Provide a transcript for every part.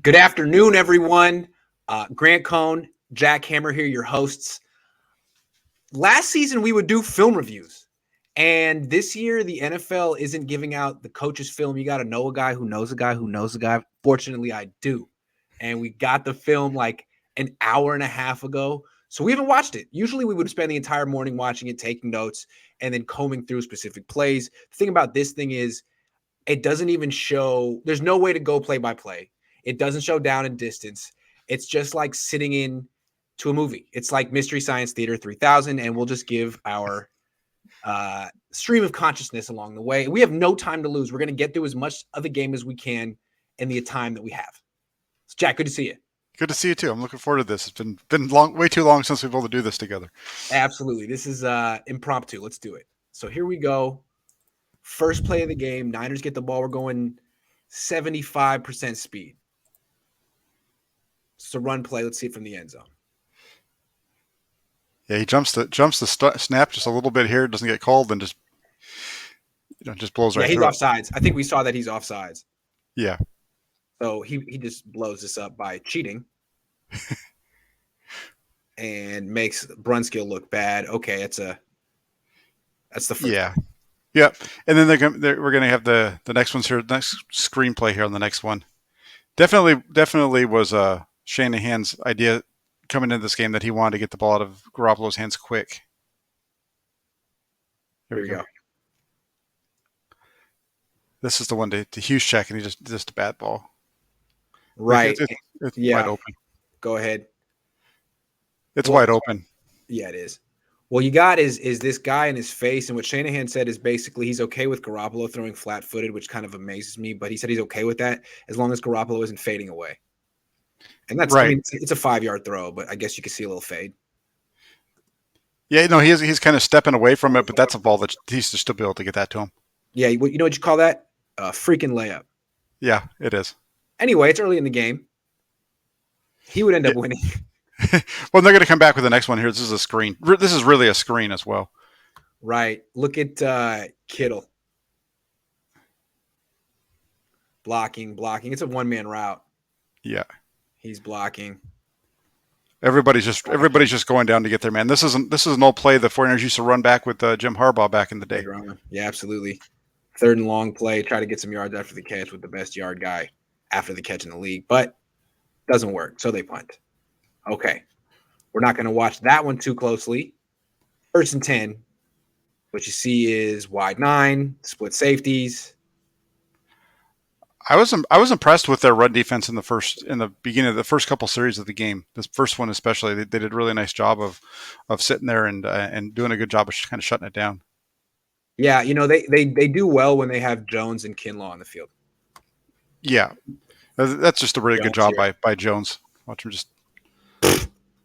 Good afternoon, everyone. Grant Cohn, Jack Hammer here, your hosts. Last season, we would do film reviews. And this year, the NFL isn't giving out the coach's film. You got to know a guy who knows a guy who knows a guy. Fortunately, I do. And we got the film like an hour and a half ago. So we haven't watched it. Usually, we would spend the entire morning watching it, taking notes, and then combing through specific plays. The thing about this thing is it doesn't even show – there's no way to go play by play. It doesn't show down and distance. It's just like sitting in to a movie. It's like Mystery Science Theater 3000, and we'll just give our stream of consciousness along the way. We have no time to lose. We're going to get through as much of the game as we can in the time that we have. So, Jack, good to see you. Good to see you, too. I'm looking forward to this. It's been long, way too long since we've been able to do this together. Absolutely. This is impromptu. Let's do it. So here we go. First play of the game. Niners get the ball. We're going 75% speed. It's a run play. Let's see it from the end zone. Yeah, he jumps the snap just a little bit here, doesn't get called, and just blows right through. Yeah, he's offsides. I think we saw that he's offsides. Yeah. So he just blows this up by cheating and makes Brunskill look bad. Okay, that's the first. Yeah. Yep. And then we're gonna have the next ones here, next screenplay here on the next one. Definitely was Shanahan's idea coming into this game that he wanted to get the ball out of Garoppolo's hands quick. Here we go. This is the one to Hughes check, and he just a bad ball. Right. It's wide open. Go ahead. It's wide open. Yeah, it is. Well, you got is this guy in his face, and what Shanahan said is basically he's okay with Garoppolo throwing flat-footed, which kind of amazes me, but he said he's okay with that as long as Garoppolo isn't fading away. And that's right. I mean, it's a 5-yard throw, but I guess you can see a little fade. Yeah, no, he's kind of stepping away from it, but that's a ball that he's just still be able to get that to him. Yeah, you know what you call that? A freaking layup. Yeah, it is. Anyway, it's early in the game. He would end up winning. Well, they're going to come back with the next one here. This is a screen. This is really a screen as well. Right. Look at Kittle. Blocking. It's a one-man route. Yeah. He's blocking. Everybody's just going down to get their man. This is an old play the 49ers used to run back with Jim Harbaugh back in the day. Yeah, absolutely. 3rd and long play. Try to get some yards after the catch with the best yard guy after the catch in the league, but doesn't work. So they punt. Okay. We're not going to watch that one too closely. 1st and 10. What you see is wide 9, split safeties. I was impressed with their run defense in the beginning of the first couple series of the game. This first one especially, they did a really nice job of sitting there and doing a good job of kind of shutting it down. Yeah, they do well when they have Jones and Kinlaw on the field. Yeah, that's just a really good job by Jones. Watch him just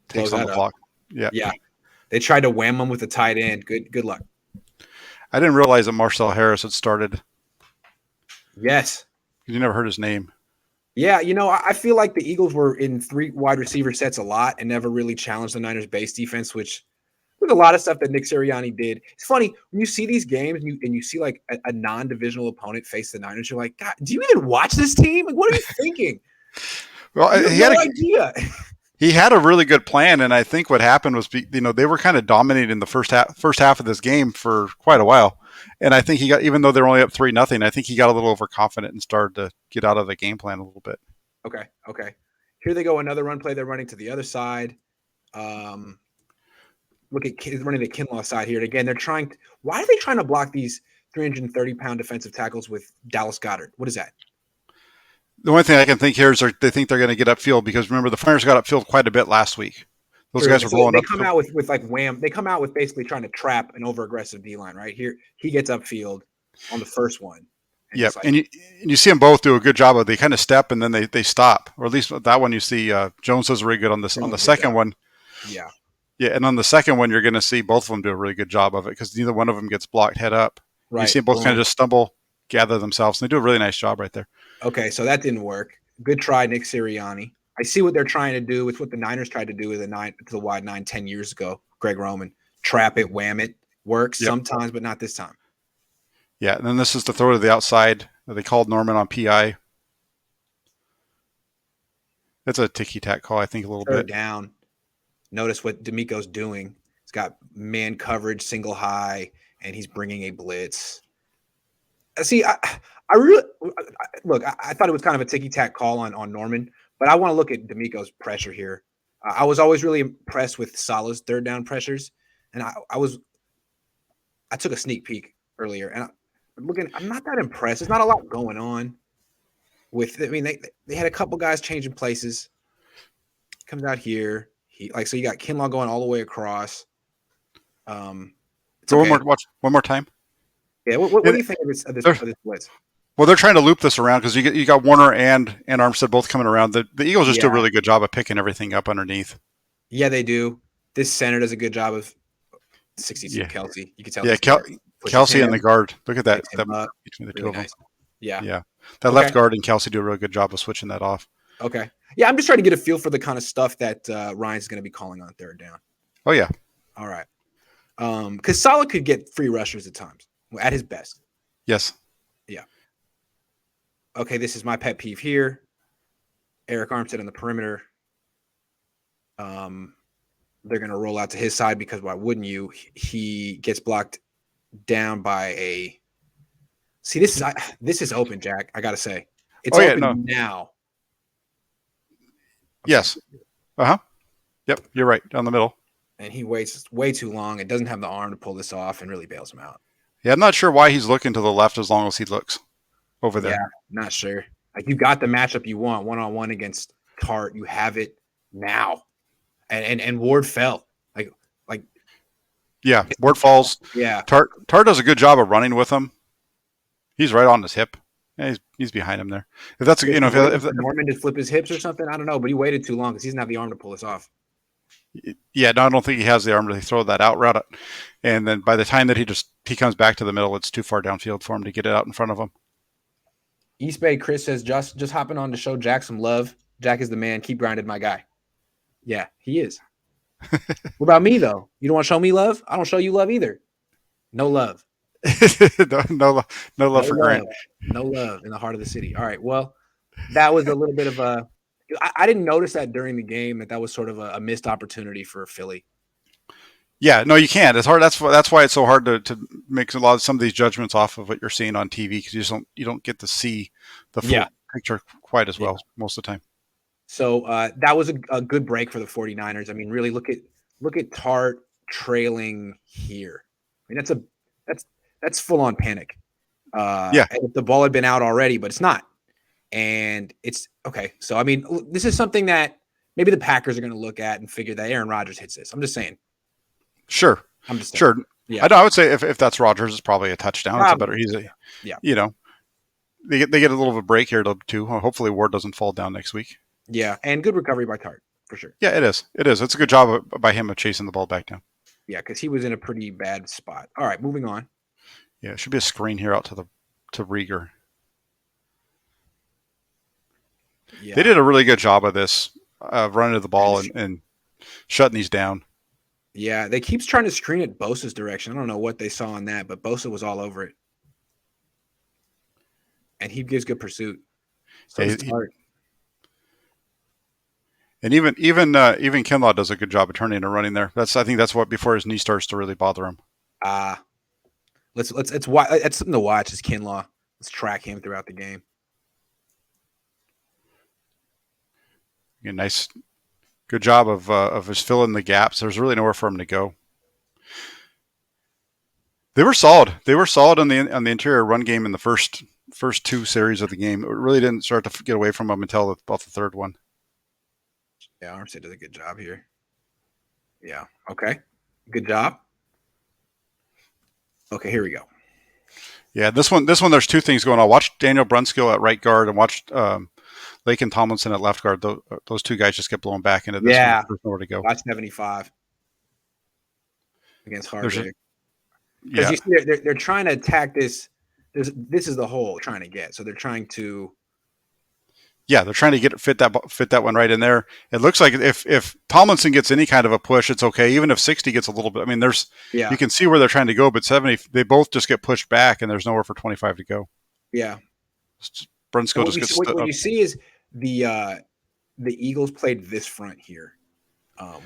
takes on the block. Yeah. They tried to wham him with the tight end. Good luck. I didn't realize that Marcel Harris had started. Yes. You never heard his name. Yeah, I feel like the Eagles were in 3 wide receiver sets a lot and never really challenged the Niners' base defense, which there's a lot of stuff that Nick Sirianni did. It's funny when you see these games and you see like a non-divisional opponent face the Niners. You're like, God, do you even watch this team? Like, what are you thinking? Well, he had no idea. He had a really good plan, and I think what happened was, they were kind of dominating the first half of this game for quite a while. And I think even though they're only up 3-0, I think he got a little overconfident and started to get out of the game plan a little bit. Okay. Here they go, another run play. They're running to the other side. Look at running the Kinlaw side here. And again, why are they trying to block these 330-pound defensive tackles with Dallas Goedert? What is that? The only thing I can think here is they think they're going to get upfield because remember the Flyers got upfield quite a bit last week. Those guys were blowing up. They come out with like wham. They come out with basically trying to trap an over-aggressive D-line right here. He gets upfield on the first one. Yep, and you see them both do a good job of they kind of step and then they stop, or at least that one you see Jones does really good on this on the second one. Yeah, and on the second one you're going to see both of them do a really good job of it because neither one of them gets blocked head up. Right. You see them both kind of just stumble, gather themselves, and they do a really nice job right there. Okay, so that didn't work. Good try, Nick Sirianni. I see what they're trying to do with what the Niners tried to do with the wide 9-10 years ago. Greg Roman, trap it, wham it, works sometimes, but not this time. Yeah, and then this is the throw to the outside. They called Norman on PI. That's a ticky-tack call, I think, a little bit. Third down. Notice what D'Amico's doing. He's got man coverage, single high, and he's bringing a blitz. See, I really look. I thought it was kind of a ticky-tack call on Norman, but I want to look at D'Amico's pressure here. I was always really impressed with Salah's third down pressures, and I took a sneak peek earlier, and I'm not that impressed. There's not a lot going on. They had a couple guys changing places. Comes out here. So you got Kinlaw going all the way across. Go one more time. Yeah, what do you think of this blitz? Well, they're trying to loop this around because you got Warner and Armstead both coming around. The Eagles just do a really good job of picking everything up underneath. Yeah, they do. This center does a good job of 62 Kelsey. You can tell. Yeah, Kelsey and the guard. Look at that between the two of them. Yeah. That left guard and Kelsey do a really good job of switching that off. Okay. Yeah, I'm just trying to get a feel for the kind of stuff that Ryan's going to be calling on third down. Oh, yeah. All right. Because Salah could get free rushers at times at his best. Yes. Yeah. Okay, this is my pet peeve here. Eric Armstead on the perimeter. They're going to roll out to his side because why wouldn't you? He gets blocked down by a. See, this is open, Jack. I got to say, it's open now. Yes. Yep, you're right. Down the middle. And he waits way too long and doesn't have the arm to pull this off and really bails him out. Yeah, I'm not sure why he's looking to the left as long as he looks over there. Yeah, not sure. Like, you got the matchup you want, one-on-one against Tart. You have it now. And Ward fell. Like yeah, Ward falls. Yeah. Tart does a good job of running with him. He's right on his hip. Yeah, he's behind him there. If that's if Norman did flip his hips or something, I don't know, but he waited too long because he doesn't have the arm to pull this off. Yeah, no, I don't think he has the arm to throw that out route. And then by the time that he comes back to the middle, it's too far downfield for him to get it out in front of him. East Bay Chris says, just hopping on to show Jack some love. Jack is the man. Keep grinding, my guy. Yeah, he is. What about me, though? You don't want to show me love? I don't show you love either. No love. no love for Grant. No love in the heart of the city. All right. Well, that was a little bit of a. I didn't notice that during the game that was sort of a missed opportunity for Philly. Yeah, no, you can't. It's hard. That's why it's so hard to make some of these judgments off of what you're seeing on TV because you don't get to see the full picture quite as well most of the time. So that was a good break for the 49ers. I mean, really look at Tart trailing here. I mean, that's full on panic. And if the ball had been out already, but it's not. And it's okay. So, I mean, this is something that maybe the Packers are going to look at and figure that Aaron Rodgers hits this. I'm just saying. Sure. I'm just saying. Sure. Yeah. I would say if that's Rodgers, it's probably a touchdown. They get a little of a break here too. Hopefully Ward doesn't fall down next week. Yeah, and good recovery by Tart for sure. Yeah, it is. It's a good job by him of chasing the ball back down. Yeah, because he was in a pretty bad spot. All right, moving on. Yeah, it should be a screen here out to Rieger. Yeah. They did a really good job of this, running to the ball and shutting these down. Yeah, they keeps trying to screen it Bosa's direction. I don't know what they saw in that, but Bosa was all over it. And he gives good pursuit. So it's hard. And even Kinlaw does a good job of turning and running there. I think that's what before his knee starts to really bother him. Let's something to watch is Kinlaw. Let's track him throughout the game. A nice, good job of his filling the gaps. There's really nowhere for him to go. They were solid. They were solid on the interior run game in the first two series of the game. It really didn't start to get away from them until about the third one. Yeah, Armstead did a good job here. Yeah. Okay. Good job. Okay, here we go. Yeah, this one. There's two things going on. Watch Daniel Brunskill at right guard and watch Laken Tomlinson at left guard. Those two guys just get blown back into this. Yeah. There's nowhere to go. Watch 75 against Harvick. Because you see, they're trying to attack this. This is the hole they're trying to get. So they're trying to. Yeah, they're trying to fit that one right in there. It looks like if Tomlinson gets any kind of a push, it's okay. Even if 60 gets a little bit, I mean, Yeah. you can see where they're trying to go, but 70, they both just get pushed back, and there's nowhere for 25 to go. Yeah. Brunskill And just gets what you see is the Eagles played this front here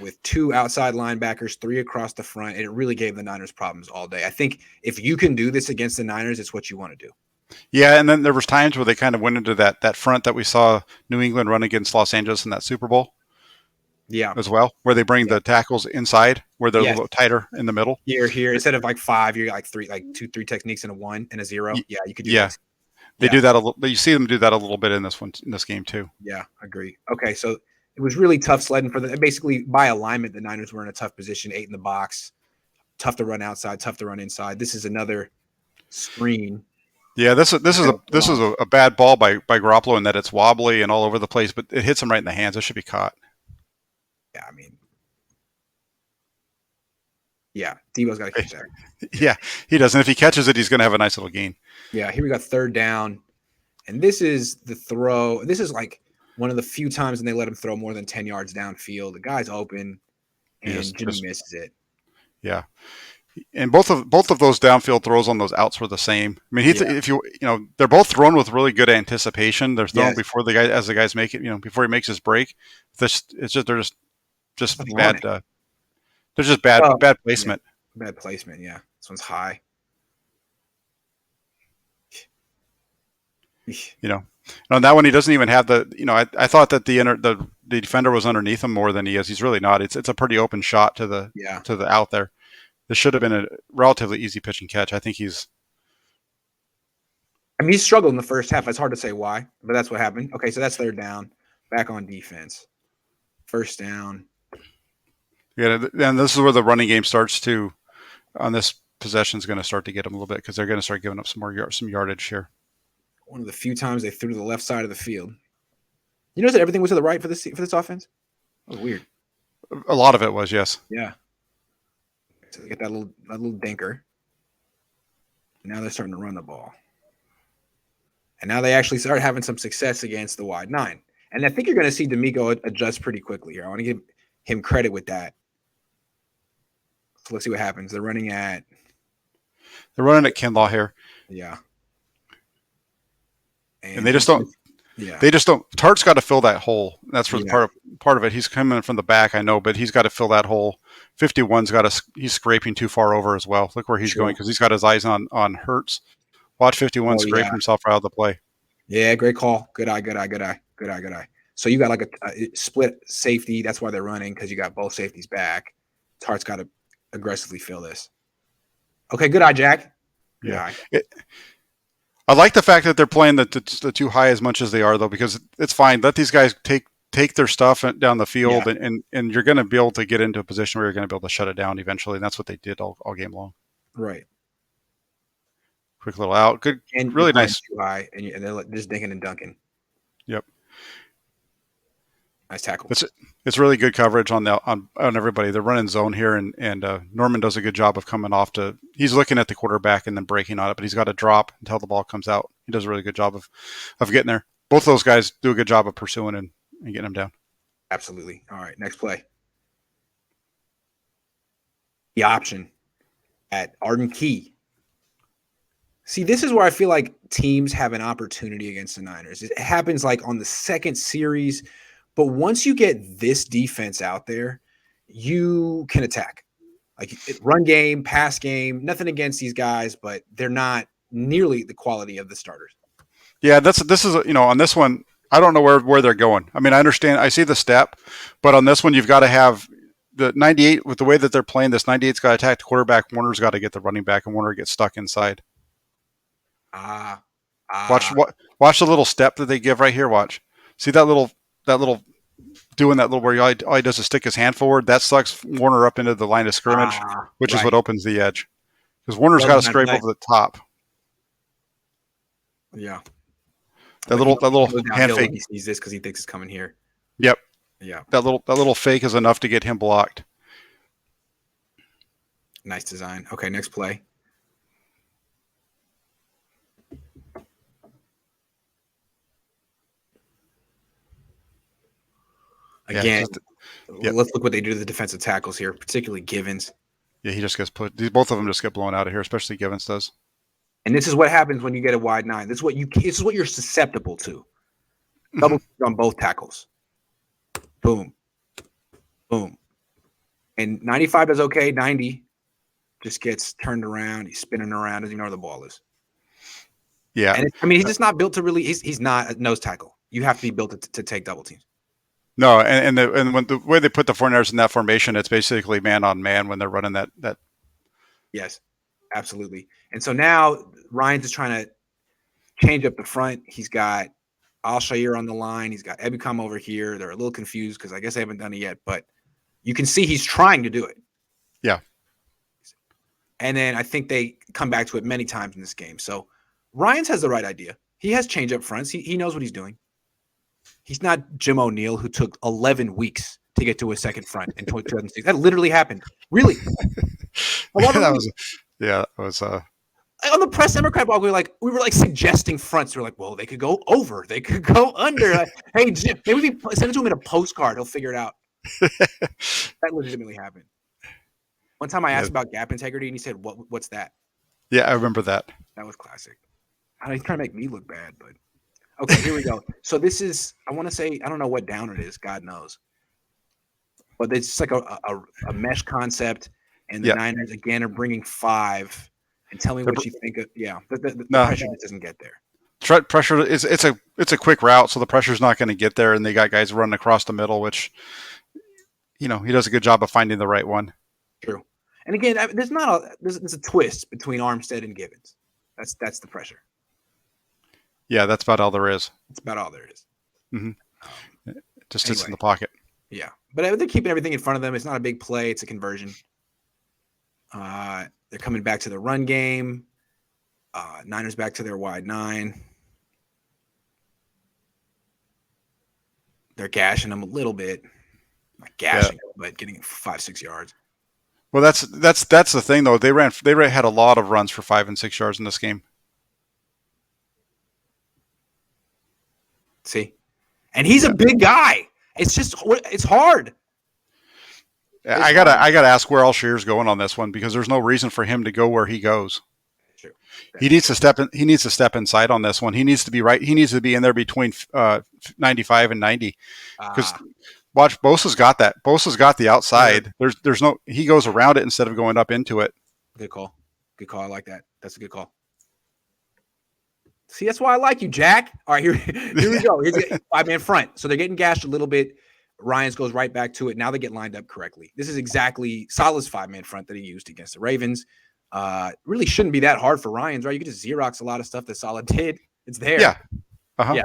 with 2 outside linebackers, 3 across the front, and it really gave the Niners problems all day. I think if you can do this against the Niners, it's what you want to do. Yeah, and then there was times where they kind of went into that front that we saw New England run against Los Angeles in that Super Bowl. Yeah. As well, where they bring the tackles inside, where they're a little tighter in the middle. Here instead of like 5, you're like 3, like 2, 3 techniques and a 1 and a 0. Yeah, you could do this. They do that a little. You see them do that a little bit in this game too. Yeah, agree. Okay, so it was really tough sledding for them. Basically, by alignment, the Niners were in a tough position, 8 in the box, tough to run outside, tough to run inside. This is another screen. Yeah, this is a bad ball by Garoppolo in that it's wobbly and all over the place, but it hits him right in the hands. It should be caught. Yeah, I mean, yeah, Debo's got to catch that. Yeah, he does. And if he catches it, he's going to have a nice little gain. Yeah, here we got 3rd down. And this is the throw. This is like one of the few times when they let him throw more than 10 yards downfield. The guy's open, and Jimmy misses it. Yeah. And both of those downfield throws on those outs were the same. I mean, if they're both thrown with really good anticipation. They're thrown before the guys make it. Before he makes his break. They're just bad. They're just bad placement. Yeah. Bad placement. Yeah, this one's high. On that one he doesn't even have the. I thought that the defender was underneath him more than he is. He's really not. It's a pretty open shot to the out there. This should have been a relatively easy pitch and catch. I think he struggled in the first half. It's hard to say why, but that's what happened. Okay, so that's 3rd down. Back on defense. 1st down. Yeah, and this is where the running game starts to. On this possession is going to start to get them a little bit because they're going to start giving up some yardage here. One of the few times they threw to the left side of the field. You notice that everything was to the right for this offense? That was weird. A lot of it was, yes. Yeah. So they get that little dinker. Now they're starting to run the ball. And now they actually start having some success against the wide 9. And I think you're going to see D'Amico adjust pretty quickly here. I want to give him credit with that. So let's see what happens. They're running at Kinlaw here. Yeah. And they just don't. Yeah. They just don't. Tart's got to fill that hole. That's for part of it. He's coming from the back, I know, but he's got to fill that hole. 51's he's scraping too far over as well. Look where he's going because he's got his eyes on Hurts. Watch 51 scrape himself out of the play. Yeah, great call. Good eye. So you got like a split safety. That's why they're running because you got both safeties back. Tart's got to aggressively fill this. Okay, good eye, Jack. Good eye. I like the fact that they're playing the too high as much as they are, though, because it's fine. Let these guys take their stuff down the field, and you're going to be able to get into a position where you're going to be able to shut it down eventually, and that's what they did all game long. Right. Quick little out. Good. And really nice. Too high, and they're just dinking and dunking. Yep. Nice tackle. It's really good coverage on everybody. They're running zone here, and Norman does a good job of coming off to. He's looking at the quarterback and then breaking on it, but he's got to drop until the ball comes out. He does a really good job of getting there. Both of those guys do a good job of pursuing and getting him down. Absolutely. All right, next play. The option at Arden Key. See, this is where I feel like teams have an opportunity against the Niners. It happens like on the second series. But once you get this defense out there, you can attack. Like run game, pass game, nothing against these guys, but they're not nearly the quality of the starters. Yeah, this is on this one, I don't know where they're going. I mean, I understand, I see the step, but on this one, you've got to have the 98 with the way that they're playing. This 98's got to attack the quarterback. Warner's got to get the running back, and Warner gets stuck inside. Watch the little step that they give right here. Watch, see that little doing that little where all he does is stick his hand forward. That sucks Warner up into the line of scrimmage, which is what opens the edge. Because Warner's got to scrape over the top. Yeah. That little hand fake. He sees this because he thinks it's coming here. Yep. Yeah. That little fake is enough to get him blocked. Nice design. Okay, next play. Again, Yep. let's look what they do to the defensive tackles here, particularly Givens. Yeah, he just gets both of them just get blown out of here, especially Givens does. And this is what happens when you get a wide 9. This is what you're susceptible to. Double on both tackles. Boom. Boom. And 95 does okay. 90 just gets turned around. He's spinning around. Doesn't even know where the ball is. Yeah. And he's just not built to really. He's not a nose tackle. You have to be built to take double teams. No, and when the way they put the 49ers in that formation, it's basically man on man when they're running that. Yes, absolutely. And so now Ryan's is trying to change up the front. He's got Al-Shaair on the line. He's got Ebukam over here. They're a little confused because I guess they haven't done it yet, but you can see he's trying to do it. Yeah. And then I think they come back to it many times in this game. So Ryans has the right idea. He has change up fronts. He knows what he's doing. He's not Jim O'Neill, who took 11 weeks to get to his second front in 2006. That literally happened. Really. That was on the press Democrat blog, we were like suggesting fronts. We were like, well, they could go over, they could go under. Like, hey, Jim, maybe we send it to him in a postcard. He'll figure it out. That legitimately happened. One time I asked about gap integrity, and he said, "What's that?" Yeah, I remember that. That was classic. He's trying to make me look bad, but okay, here we go. So this is, I want to say, I don't know what down it is. God knows. But it's just like a mesh concept, and the Niners, again, are bringing 5. And tell me what you think of, the pressure just doesn't get there. Pressure, it's a quick route, so the pressure's not going to get there, and they got guys running across the middle, which, he does a good job of finding the right one. True. And again, there's a twist between Armstead and Givens. That's the pressure. Yeah, that's about all there is. That's about all there is. Mm-hmm. It just sits in the pocket. Yeah, but they're keeping everything in front of them. It's not a big play. It's a conversion. They're coming back to the run game. Niners back to their wide 9. They're gashing them a little bit. Not gashing them, but getting 5-6 yards. Well, that's the thing though. They had a lot of runs for 5 and 6 yards in this game. See, and he's a big guy. It's hard. I gotta ask where Al-Shaair's going on this one, because there's no reason for him to go where he goes. True. He needs to step in. He needs to step inside on this one. He needs to be right. He needs to be in there between 95 and 90. Because watch, Bosa's got that. Bosa's got the outside. There's no. He goes around it instead of going up into it. Good call. Good call. I like that. That's a good call. See, that's why I like you, Jack. All right, here we go. Here's a 5-man front. So they're getting gashed a little bit. Ryans goes right back to it. Now they get lined up correctly. This is exactly Salah's 5-man front that he used against the Ravens. Really shouldn't be that hard for Ryans, right? You can just Xerox a lot of stuff that Salah did. It's there. Yeah. Uh-huh. Yeah.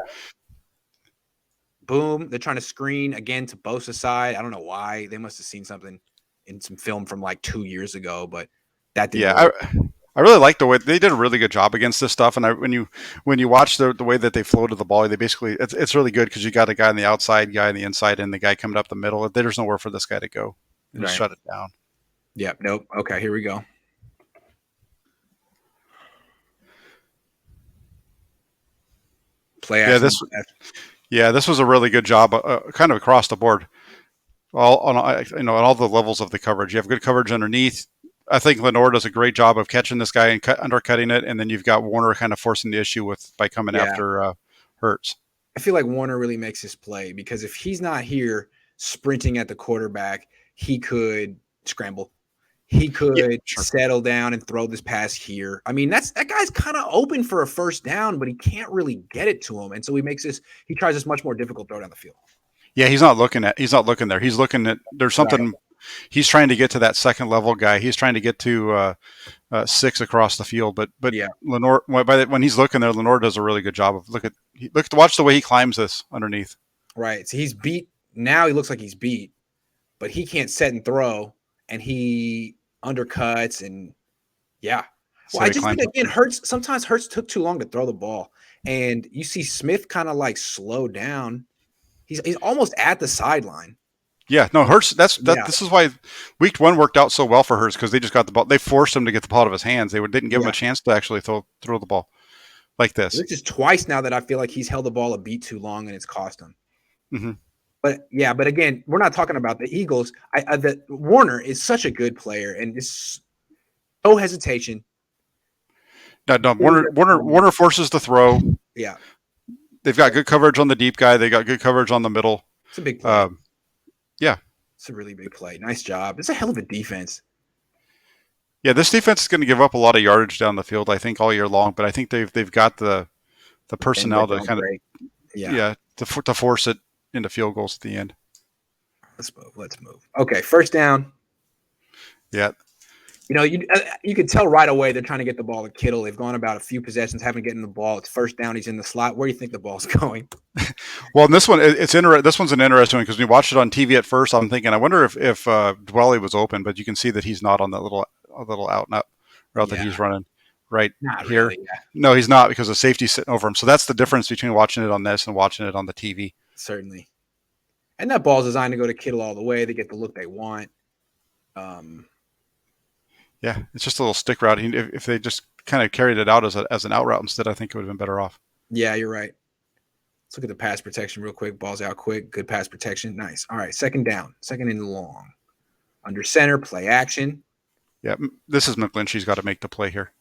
Boom. They're trying to screen again to Bosa's side. I don't know why. They must have seen something in some film from like 2 years ago, but that didn't work. I really like the way they did a really good job against this stuff. And when you watch the way that they floated the ball, they basically it's really good because you got a guy on the outside, guy on the inside, and the guy coming up the middle. There's nowhere for this guy to go. Just shut it down. Yeah. Nope. Okay. Here we go. Play action. This was a really good job, kind of across the board, on all the levels of the coverage. You have good coverage underneath. I think Lenore does a great job of catching this guy and undercutting it, and then you've got Warner kind of forcing the issue by coming after Hurts. I feel like Warner really makes his play, because if he's not here sprinting at the quarterback, he could scramble. He could settle down and throw this pass here. I mean, that guy's kind of open for a first down, but he can't really get it to him, and so he tries this much more difficult throw down the field. Yeah, he's not looking there. He's looking at there's something. Right. He's trying to get to that second level guy. He's trying to get to 6 across the field. But Lenore, when he's looking there, Lenore does a really good job of watch the way he climbs this underneath. Right. So he's beat. Now he looks like he's beat, but he can't set and throw, and he undercuts and Well, so I just think again, sometimes Hurts took too long to throw the ball, and you see Smith kind of like slow down. He's almost at the sideline. Yeah, no, Hurts. This is why week 1 worked out so well for Hurts, because they just got the ball. They forced him to get the ball out of his hands. They didn't give him a chance to actually throw the ball like this. This is twice now that I feel like he's held the ball a beat too long, and it's cost him. Mm-hmm. But again, we're not talking about the Eagles. The Warner is such a good player, and it's no hesitation. No, Warner forces the throw. Yeah, they've got good coverage on the deep guy. They got good coverage on the middle. It's a big play. Yeah, it's a really big play. Nice job. It's a hell of a defense. Yeah, this defense is going to give up a lot of yardage down the field, I think, all year long. But I think they've got the personnel to kind of to force it into field goals at the end. Let's move. Okay, first down. Yeah. You could tell right away they're trying to get the ball to Kittle. They've gone about a few possessions, haven't gotten the ball. It's first down. He's in the slot. Where do you think the ball's going? Well, in this one, this one's an interesting one because when we watched it on TV at first, I'm thinking, I wonder if Dwelly was open, but you can see that he's not on that little out and up route that he's running right not here. Really, yeah. No, he's not because the safety's sitting over him. So that's the difference between watching it on this and watching it on the TV. Certainly. And that ball's designed to go to Kittle all the way. They get the look they want. Yeah, it's just a little stick route. If they just kind of carried it out as an out route instead, I think it would have been better off. Yeah, you're right. Let's look at the pass protection real quick. Ball's out quick. Good pass protection. Nice. All right, second down. Second and long. Under center, play action. Yeah, this is McGlinchey's got to make the play here.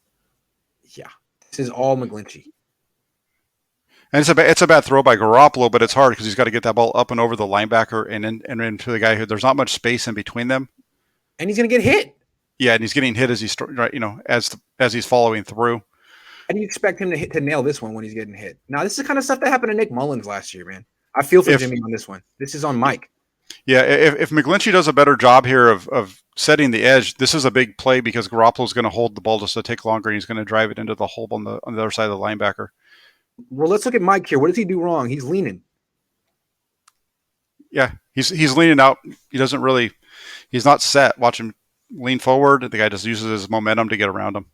Yeah, this is all McGlinchey. And it's a bad throw by Garoppolo, but it's hard because he's got to get that ball up and over the linebacker and into the guy who there's not much space in between them. And he's going to get hit. Yeah, and he's getting hit as he's as he's following through. How do you expect him to nail this one when he's getting hit? Now, this is the kind of stuff that happened to Nick Mullins last year, man. I feel for Jimmy on this one. This is on Mike. Yeah, if McGlinchey does a better job here of setting the edge, this is a big play because Garoppolo's going to hold the ball just to take longer, and he's going to drive it into the hole on the other side of the linebacker. Well, let's look at Mike here. What does he do wrong? He's leaning. Yeah, he's leaning out. He's not set. Watch him lean forward. The guy just uses his momentum to get around him.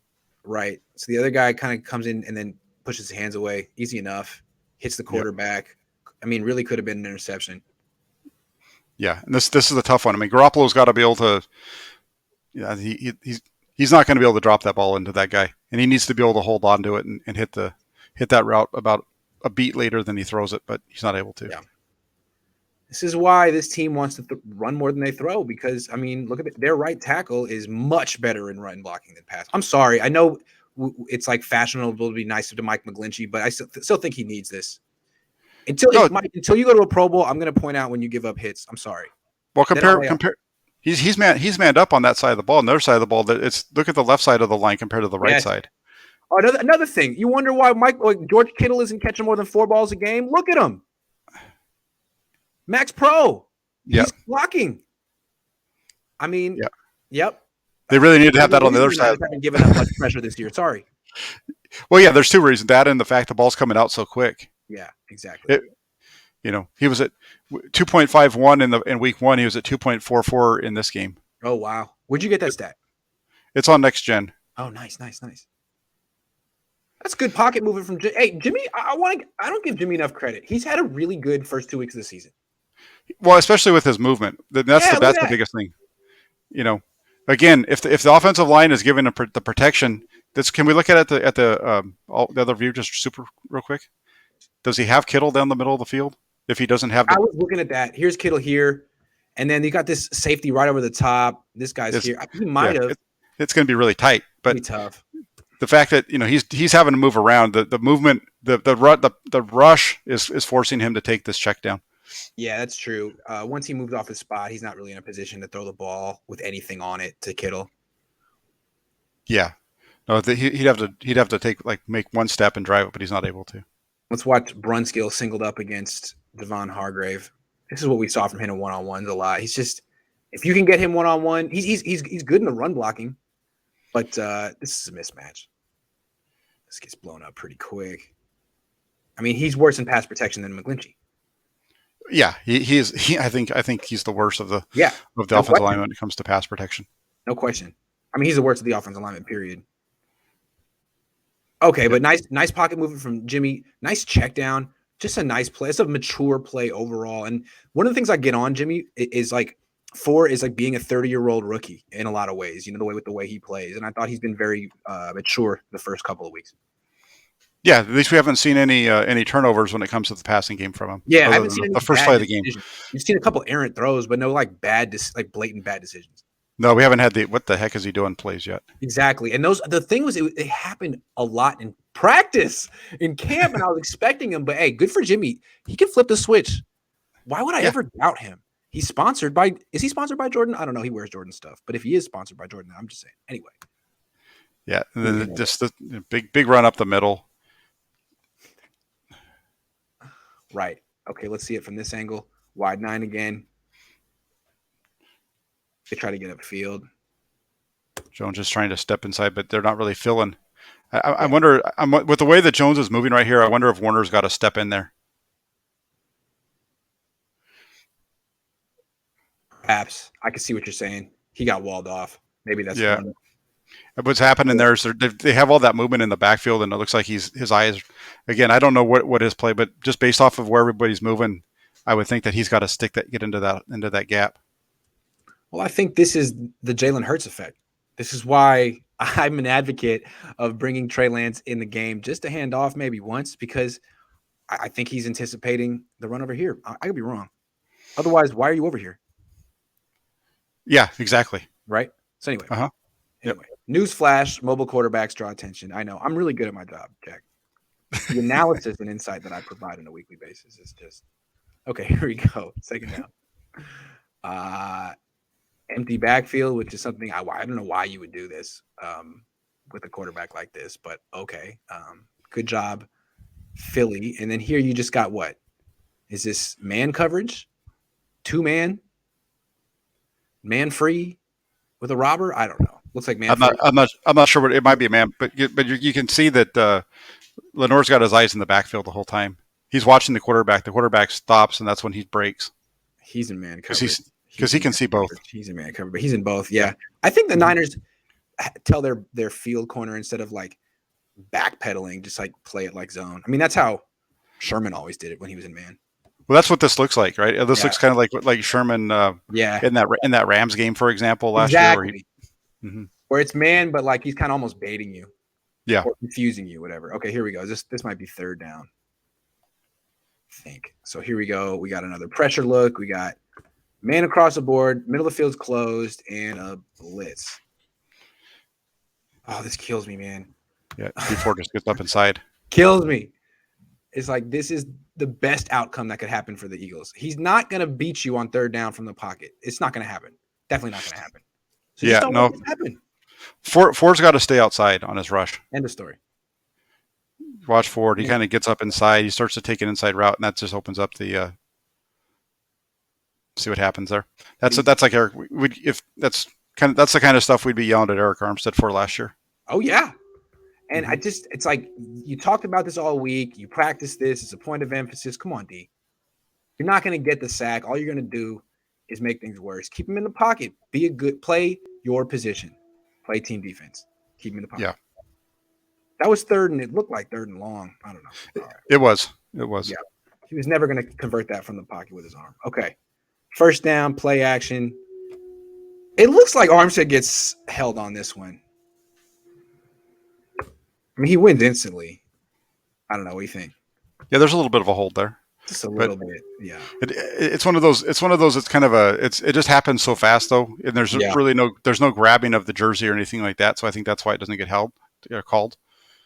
Right. So the other guy kind of comes in and then pushes his hands away. Easy enough. Hits the quarterback. Yep. I mean, really could have been an interception. Yeah, and this is a tough one. I mean, Garoppolo's got to be able to. Yeah, he's not going to be able to drop that ball into that guy, and he needs to be able to hold on to it and hit that route about a beat later than he throws it, but he's not able to. Yeah. This is why this team wants to run more than they throw because, I mean, look at it. Their right tackle is much better in run blocking than pass. I'm sorry. I know it's like fashionable to be nice to Mike McGlinchey, but I still think he needs this. Until you go to a Pro Bowl, I'm going to point out when you give up hits. I'm sorry. Well, compare. He's manned up on that side of the ball. On the other side of the ball, look at the left side of the line compared to the right side. Oh, another thing. You wonder why George Kittle isn't catching more than 4 balls a game? Look at him. Max Pro. He's blocking. I mean, yep. They really need to have that on the other side. Haven't given up much pressure this year. Sorry. Well, yeah, there's 2 reasons. That and the fact the ball's coming out so quick. Yeah, exactly. He was at 2.51 in week 1. He was at 2.44 in this game. Oh, wow. Where'd you get that stat? It's on Next Gen. Oh, nice. That's good pocket movement from Jimmy. I don't give Jimmy enough credit. He's had a really good first 2 weeks of the season. Well, especially with his movement. That's the biggest thing. Again, if the offensive line is given the protection, can we look at the other view just super real quick? Does he have Kittle down the middle of the field? If he doesn't have, I was looking at that. Here's Kittle here, and then you got this safety right over the top. This guy's here. He might have. It's going to be really tight, but be tough. The fact that he's having to move around, the movement, the rush is forcing him to take this check down. Yeah, that's true. Once he moves off his spot, he's not really in a position to throw the ball with anything on it to Kittle. Yeah, no, he'd have to make one step and drive it, but he's not able to. Let's watch Brunskill singled up against Devon Hargrave. This is what we saw from him in one-on-ones a lot. He's just, if you can get him one-on-one, he's good in the run blocking, but this is a mismatch. This gets blown up pretty quick. I mean, he's worse in pass protection than McGlinchey. Yeah, he is. I think he's the worst of the offensive line when it comes to pass protection. No question. I mean, he's the worst of the offensive lineman, period. Okay, but nice pocket movement from Jimmy. Nice check down. Just a nice play. It's a mature play overall. And one of the things I get on Jimmy is being a 30-year-old rookie in a lot of ways, the way he plays. And I thought he's been very mature the first couple of weeks. Yeah, at least we haven't seen any turnovers when it comes to the passing game from him, Yeah, I other haven't than seen any the first bad play of the game. decisions. You've seen a couple errant throws, but no like like blatant bad decisions. No, we haven't had the what the heck is he doing plays yet. Exactly. And the thing was, it happened a lot in practice, in camp, and I was expecting him. But hey, good for Jimmy. He can flip the switch. Why would I Yeah, ever doubt him? He's sponsored by. Is he sponsored by Jordan? I don't know. He wears Jordan stuff, but if he is sponsored by Jordan, I'm just saying. Anyway, yeah. And then just the big run up the middle. right. Okay, let's see it from this angle. Wide 9 again. They try to get upfield. Jones just trying to step inside, but they're not really filling. I wonder. With the way that Jones is moving right here, I wonder if Warner's got to step in there. Perhaps I can see what you're saying. He got walled off. Maybe that's Yeah. What's happening there is they have all that movement in the backfield, and it looks like his eyes. Again, I don't know what his play, but just based off of where everybody's moving, I would think that he's got to get into that gap. Well, I think this is the Jalen Hurts effect. This is why I'm an advocate of bringing Trey Lance in the game just to hand off maybe once, because I think he's anticipating the run over here. I could be wrong. Otherwise, why are you over here? Yeah, exactly. Right? So anyway, Yep. News flash, mobile quarterbacks draw attention. I know. I'm really good at my job, Jack. The analysis and insight that I provide on a weekly basis is just okay. Here we go. Second down. Empty backfield, which is something I don't know why you would do this with a quarterback like this, but okay. Good job, Philly. And then here you just got what? Is this man coverage? 2-man? Man free with a robber? I don't know. Looks like man free. I'm not sure what it might be a man, but you can see that Lenore's got his eyes in the backfield the whole time. He's watching the quarterback. The quarterback stops, and that's when he breaks. He's in man coverage. Because he can see both. He's in man coverage, but he's in both. Yeah. I think the Niners tell their field corner instead of like backpedaling, just like play it like zone. I mean, that's how Sherman always did it when he was in man. Well, that's what this looks like, right? This looks kind of like Sherman in that Rams game, for example, last year. Where it's man, but like he's kind of almost baiting you. Yeah. Or confusing you, whatever. Okay, here we go. This might be third down. I think. So here we go. We got another pressure look. We got man across the board, middle of the field's closed, and a blitz. Oh, this kills me, man. Yeah, before just gets up inside. Kills me. It's like this is the best outcome that could happen for the Eagles. He's not going to beat you on third down from the pocket. It's not going to happen. Definitely not going to happen. So yeah, no. Happen. Ford's got to stay outside on his rush. End of story. Watch Ford. He kind of gets up inside. He starts to take an inside route, and that just opens up the. See what happens there. That's like Eric. That's the kind of stuff we'd be yelling at Eric Armstead for last year. Oh yeah, and it's like you talked about this all week. You practice this. It's a point of emphasis. Come on, D. You're not going to get the sack. All you're going to do is make things worse. Keep him in the pocket. Be a good play your position. Play team defense. Keep him in the pocket. Yeah. That was third, and it looked like third and long. I don't know. It was. Yeah. He was never going to convert that from the pocket with his arm. Okay. First down, play action. It looks like Armstead gets held on this one. I mean, he wins instantly. I don't know. What do you think? Yeah, there's a little bit of a hold there. Just a little bit, yeah. It's one of those. It's one of those. It's kind of it just happens so fast though, and there's really no grabbing of the jersey or anything like that. So I think that's why it doesn't get called.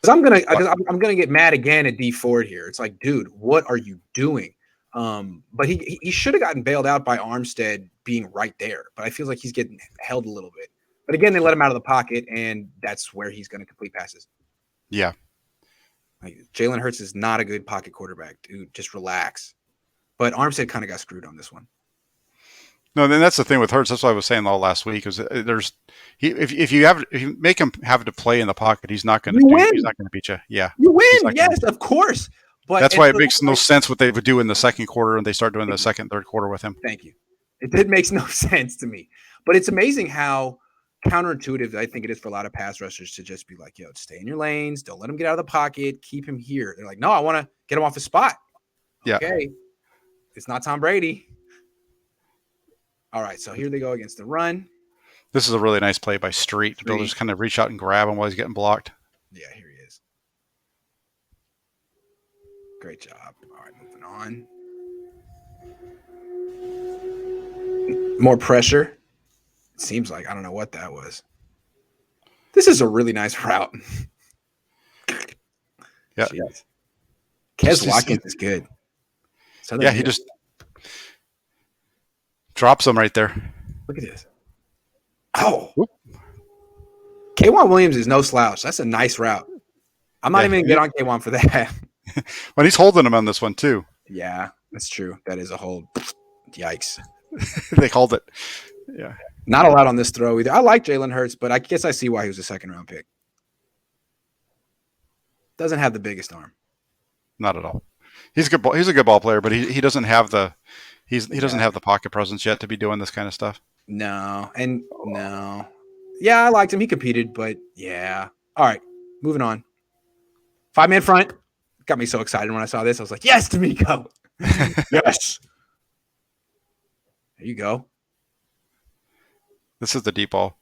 Because I'm gonna get mad again at D Ford here. It's like, dude, what are you doing? But he should have gotten bailed out by Armstead being right there. But I feel like he's getting held a little bit. But again, they let him out of the pocket, and that's where he's going to complete passes. Yeah. Like, Jalen Hurts is not a good pocket quarterback, dude. Just relax. But Armstead kind of got screwed on this one. No, then that's the thing with Hurts. That's what I was saying all last week. Is if you make him have to play in the pocket, he's not going to beat you. Yeah, you win. Yes, of course. But that's why it makes no sense what they would do in the second quarter, and they start doing the second, third quarter with him. Thank you. It makes no sense to me. But it's amazing how counterintuitive I think it is for a lot of pass rushers to just be like, yo, stay in your lanes. Don't let him get out of the pocket. Keep him here. They're like, no, I want to get him off his spot. Yeah. Okay. It's not Tom Brady. All right. So here they go against the run. This is a really nice play by Street. Bill just kind of reach out and grab him while he's getting blocked. Yeah, here he is. Great job. All right, moving on. More pressure. It seems like I don't know what that was. This is a really nice route. Yeah. Jeez. Kes Watkins is good. Yeah, he just drops them right there. Look at this. Oh. K'Wan Williams is no slouch. That's a nice route. I'm not even going to get on K'Wan for that. When he's holding him on this one, too. Yeah, that's true. That is a hold. Yikes. They called it. Yeah. Not allowed on this throw either. I like Jalen Hurts, but I guess I see why he was a second-round pick. Doesn't have the biggest arm. Not at all. He's a good ball player, but he doesn't have the doesn't have the pocket presence yet to be doing this kind of stuff. No. Yeah, I liked him. He competed, but yeah. All right, moving on. 5-man front. Got me so excited when I saw this. I was like, yes, D'Amico. Yes. There you go. This is the deep ball.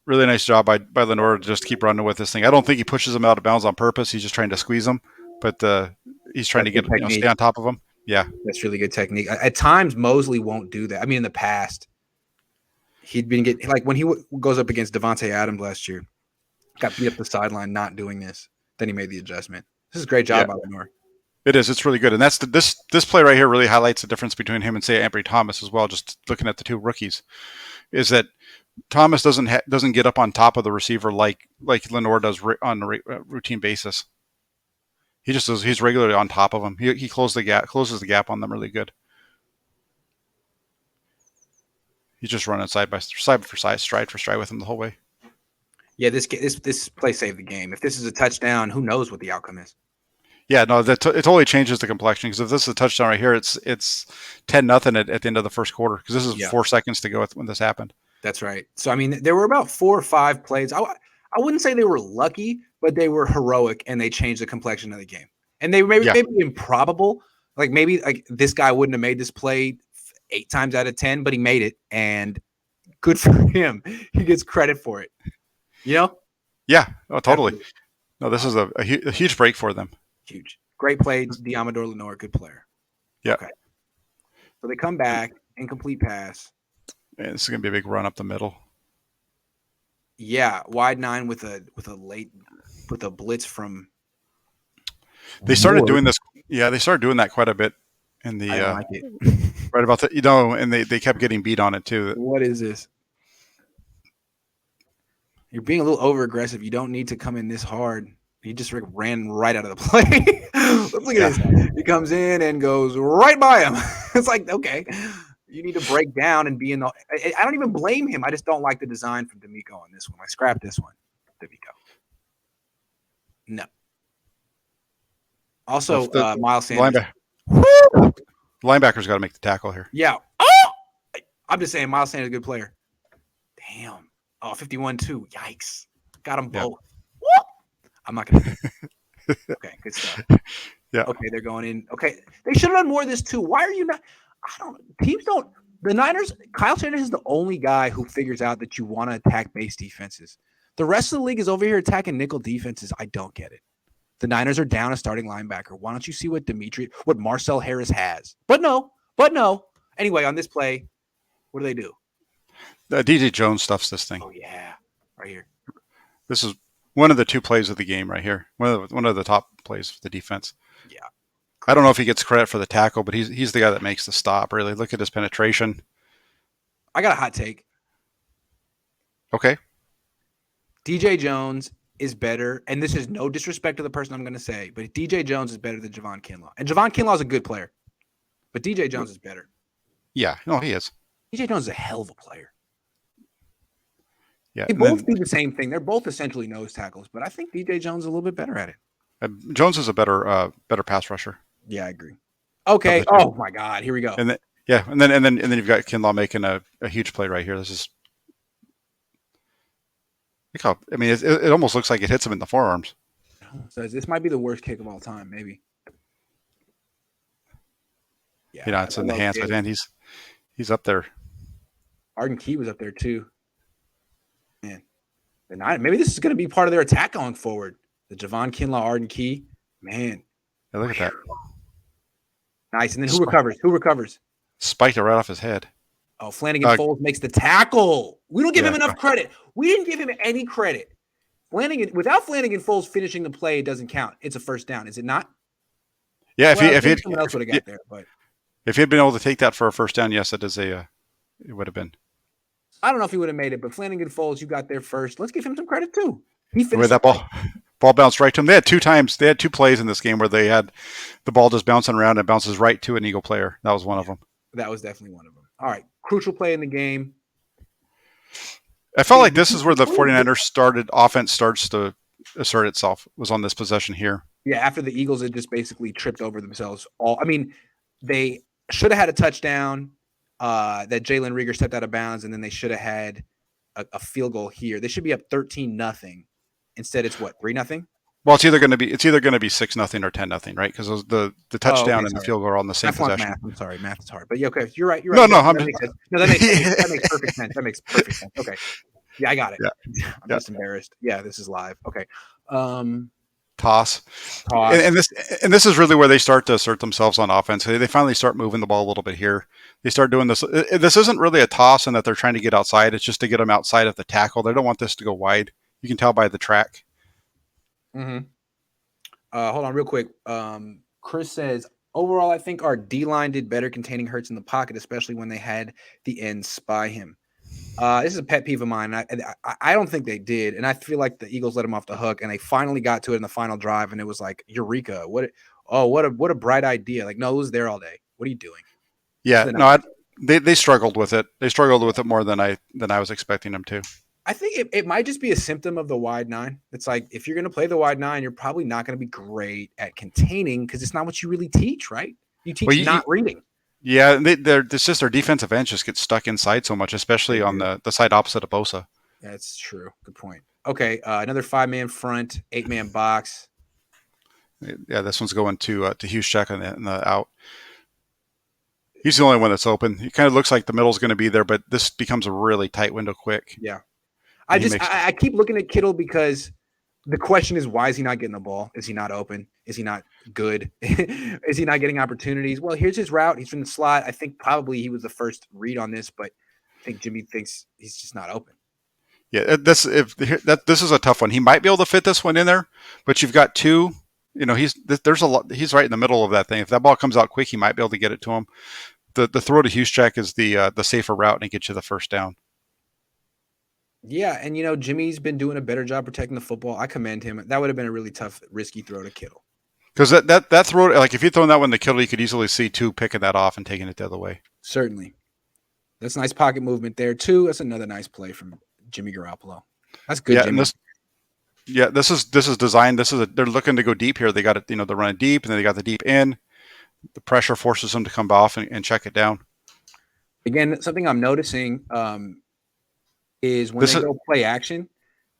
Really nice job by Lenore to just keep running with this thing. I don't think he pushes him out of bounds on purpose. He's just trying to squeeze him, but he's trying to get stay on top of him. Yeah. That's really good technique. At times, Mosley won't do that. I mean, in the past, he'd been getting, like when he goes up against Devontae Adams last year, got beat up the sideline not doing this. Then he made the adjustment. This is a great job by Lenore. It is. It's really good. And that's this play right here really highlights the difference between him and, say, Ambry Thomas as well, just looking at the two rookies, is that Thomas doesn't get up on top of the receiver like Lenore does on a routine basis. He just does. He's regularly on top of him. He closes the gap on them really good. He's just running side for side, stride for stride with him the whole way. Yeah, this play saved the game. If this is a touchdown, who knows what the outcome is? Yeah, no, it totally changes the complexion, because if this is a touchdown right here, it's 10-0 at the end of the first quarter, because this is 4 seconds to go when this happened. That's right. So, I mean, there were about 4 or 5 plays. I wouldn't say they were lucky, but they were heroic, and they changed the complexion of the game. And they maybe improbable. Like maybe like this guy wouldn't have made this play 8 times out of 10, but he made it, and good for him. He gets credit for it. You know? Yeah. Oh, totally. Definitely. No, this is a huge break for them. Huge. Great play, Diamador Lenore, good player. Yeah. Okay. So they come back, incomplete pass. And this is going to be a big run up the middle. Yeah, wide 9 with a blitz from. They started doing this. Yeah, they started doing that quite a bit in the I like it. right about the and they kept getting beat on it too. What is this? You're being a little over aggressive. You don't need to come in this hard. He just ran right out of the play. Look at this. He comes in and goes right by him. It's like, okay, you need to break down and be in the. I don't even blame him. I just don't like the design from D'Amico on this one. I scrapped this one. D'Amico. No. Also, Miles Sanders. Linebacker's got to make the tackle here. Yeah. Oh! I'm just saying, Miles Sanders is a good player. Damn. Oh, 51-2. Yikes. Got them both. Yep. I'm not going to. Okay, good stuff. Yeah. Okay, they're going in. Okay, they should have done more of this too. Why are you not? Teams don't. The Niners, Kyle Shanahan is the only guy who figures out that you want to attack base defenses. The rest of the league is over here attacking nickel defenses. I don't get it. The Niners are down a starting linebacker. Why don't you see what Marcel Harris has? But no. Anyway, on this play, what do? DJ Jones stuffs this thing. Oh, yeah. Right here. This is one of the 2 plays of the game right here. One of the top plays for the defense. Yeah. I don't know if he gets credit for the tackle, but he's the guy that makes the stop, really. Look at his penetration. I got a hot take. Okay. DJ Jones is better, and this is no disrespect to the person I'm going to say, but DJ Jones is better than Javon Kinlaw. And Javon Kinlaw is a good player, but DJ Jones is better. Yeah, no, he is. DJ Jones is a hell of a player. Yeah, they both do the same thing. They're both essentially nose tackles, but I think DJ Jones is a little bit better at it. Jones is a better pass rusher. Yeah, I agree. Okay. Oh my God, here we go. And then you've got Kinlaw making a huge play right here. This is. It almost looks like it hits him in the forearms. So this might be the worst kick of all time, maybe. Yeah, it's in the hands, but man, he's up there. Arden Key was up there too. Man, maybe this is going to be part of their attack going forward. The Javon Kinlaw, Arden Key, man. Yeah, look at that. Nice. And then who recovers? Who recovers? Spiked it right off his head. Oh, Flanagan Foles makes the tackle. We don't give him enough credit. We didn't give him any credit. Without Flanagan Foles finishing the play, it doesn't count. It's a first down, is it not? Yeah, if someone else would have got there, but if he had been able to take that for a first down, yes, it would have been. I don't know if he would have made it, but Flanagan Foles, you got there first. Let's give him some credit too. He finished with that ball bounced right to him. They had two plays in this game where they had the ball just bouncing around and it bounces right to an Eagle player. That was one of them. That was definitely one of them. All right. Crucial play in the game. I felt like this is where the 49ers offense starts to assert itself, was on this possession here. Yeah, after the Eagles had just basically tripped over themselves. They should have had a touchdown that Jalen Reagor stepped out of bounds, and then they should have had a field goal here. They should be up 13-0. Instead, it's what, 3-0? Well, it's either going to be 6-0 or 10-0, right? Because the touchdown and the field goal are on the same possession. Math. I'm sorry, math is hard. But yeah, okay, you're right. No, that makes perfect sense. That makes perfect sense. Okay, yeah, I got it. Yeah. I'm just embarrassed. Yeah, this is live. Okay. Toss. And this is really where they start to assert themselves on offense. They finally start moving the ball a little bit here. They start doing this. This isn't really a toss in that they're trying to get outside. It's just to get them outside of the tackle. They don't want this to go wide. You can tell by the track. Mm-hmm. Hold on real quick. Chris says, overall, I think our D-line did better containing Hurts in the pocket, especially when they had the end spy him. This is a pet peeve of mine. I don't think they did, and I feel like the Eagles let him off the hook, and they finally got to it in the final drive, and it was like eureka! What a bright idea! Like, no, it was there all day. What are you doing? Yeah, no, they struggled with it. They struggled with it more than I was expecting them to. I think it might just be a symptom of the wide nine. It's like, if you're going to play the wide nine, you're probably not going to be great at containing because it's not what you really teach, right? You teach not reading. Yeah, it's just their defensive ends just get stuck inside so much, especially on the side opposite of Bosa. That's true. Good point. Okay, another 5-man front, 8-man box. Yeah, this one's going to Juszczyk in the out. He's the only one that's open. He kind of looks like the middle's going to be there, but this becomes a really tight window quick. Yeah. I keep looking at Kittle because the question is, why is he not getting the ball? Is he not open? Is he not good? Is he not getting opportunities? Well, here's his route. He's from the slot. I think probably he was the first read on this, but I think Jimmy thinks he's just not open. Yeah, this is a tough one. He might be able to fit this one in there, but you've got two. There's a lot. He's right in the middle of that thing. If that ball comes out quick, he might be able to get it to him. The throw to Juszczyk is the safer route, and it gets you the first down. Yeah, and Jimmy's been doing a better job protecting the football. I commend him. That would have been a really tough, risky throw to Kittle. Because that throw, like if you throw that one to Kittle, you could easily see two picking that off and taking it the other way. Certainly. That's nice pocket movement there, too. That's another nice play from Jimmy Garoppolo. That's good, Jimmy. This is designed. They're looking to go deep here. They got it, they're running deep, and then they got the deep in. The pressure forces them to come off and check it down. Again, something I'm noticing is when they go play action,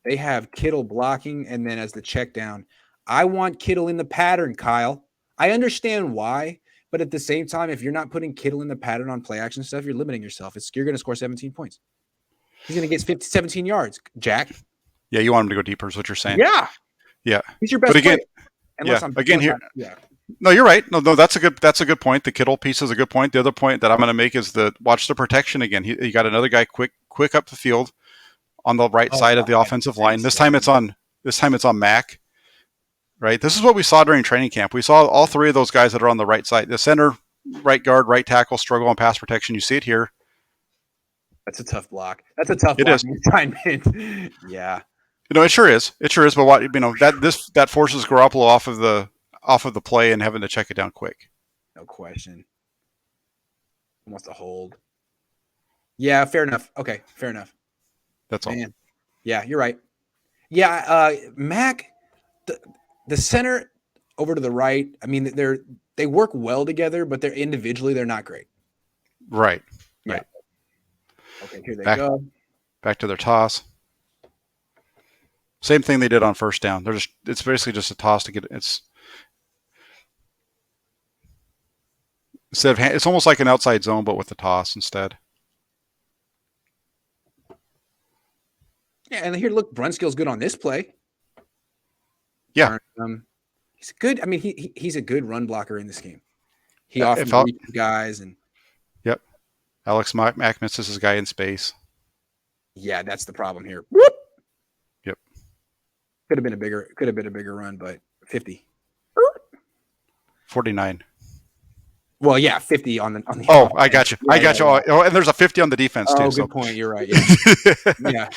they have Kittle blocking, and then as the check down, I want Kittle in the pattern, Kyle. I understand why, but at the same time, if you're not putting Kittle in the pattern on play action stuff, you're limiting yourself. You're going to score 17 points. He's going to get 17 yards, Jack. Yeah, you want him to go deeper is what you're saying. Yeah. He's your best player. No, you're right. No, that's a good point. The Kittle piece is a good point. The other point that I'm going to make is watch the protection again. He got another guy quick up the field on the right side of the offensive line. This time it's on Mac. Right. This is what we saw during training camp. We saw all three of those guys that are on the right side. The center, right guard, right tackle struggle on pass protection. You see it here. That's a tough block. That's a tough block. Assignment. Yeah. It sure is. It sure is. But that forces Garoppolo off of the play and having to check it down quick. No question. He wants to hold. Yeah, fair enough. Okay, fair enough. That's all. Man. Yeah, you're right. Yeah, Mac, the center over to the right. I mean, they work well together, but they're not great. Right. Yeah. Right. Okay, here they go. Back to their toss. Same thing they did on first down. It's basically just a toss to get it. It's almost like an outside zone, but with the toss instead. Yeah, and here, look, Brunskill's good on this play. Yeah, he's good. I mean, he's a good run blocker in this game. He often If Al- reaches guys, and yep, Alex Mack misses his guy in space. yeah, that's the problem here. Whoop! Yep, Could have been a bigger run, but 50. 49. Well, yeah, 50 on the Oh, offense. I got you. Yeah, I got you. yeah. Oh, and there's a 50 on the defense too. Oh, So good point. You're right. Yeah. Yeah.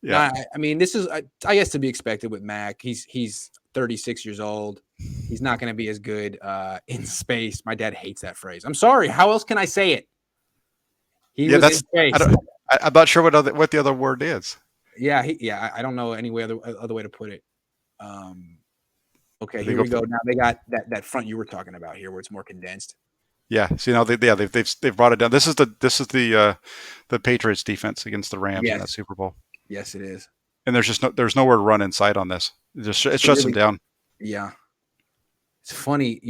No, yeah. I mean, this is, I guess, to be expected with Mac. He's 36 years old. He's not going to be as good in space. My dad hates that phrase. I'm sorry. How else can I say it? He was in space. I'm not sure what the other word is. Yeah, I don't know any other way to put it. Okay, here we go. Now they got that front you were talking about here, where it's more condensed. Yeah. See now they've brought it down. This is the Patriots defense against the Rams in that Super Bowl. Yes, it is. And there's nowhere to run inside on this. It shuts them down. Yeah. It's funny,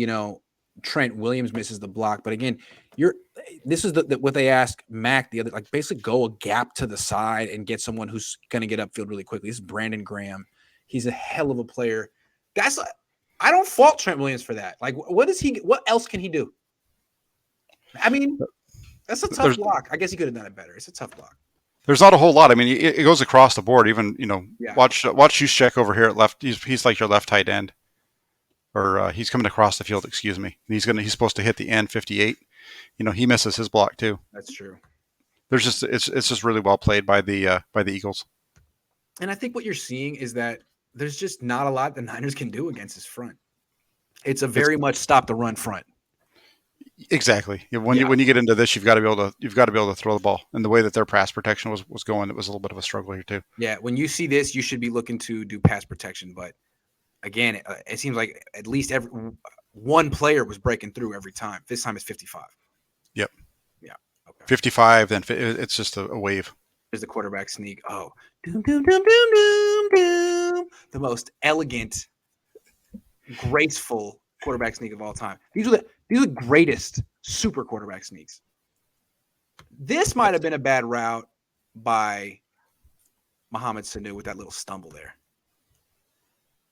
Trent Williams misses the block, but again, this is what they ask Mac the other, like, basically go a gap to the side and get someone who's going to get upfield really quickly. This is Brandon Graham. He's a hell of a player. Guys, I don't fault Trent Williams for that. Like, what else can he do? I mean, that's a tough block. I guess he could have done it better. It's a tough block. There's not a whole lot. I mean, it goes across the board. Even watch Juszczyk over here at left. He's like your left tight end, or he's coming across the field. Excuse me. He's supposed to hit the end 58. He misses his block too. That's true. It's just really well played by the Eagles. And I think what you're seeing is that there's just not a lot the Niners can do against this front. It's a very much stop the run front. Exactly. When you get into this, you've got to be able to throw the ball. And the way that their pass protection was going, it was a little bit of a struggle here too. Yeah, when you see this, you should be looking to do pass protection. But again, it seems like at least one player was breaking through every time. This time it's 55. Yep. Yeah. Okay. 55. Then it's just a wave. There's the quarterback sneak. Oh, doom, doom, doom, doom, doom, doom. The most elegant, graceful quarterback sneak of all time. These are the greatest super quarterback sneaks. This might have been a bad route by Mohamed Sanu with that little stumble there.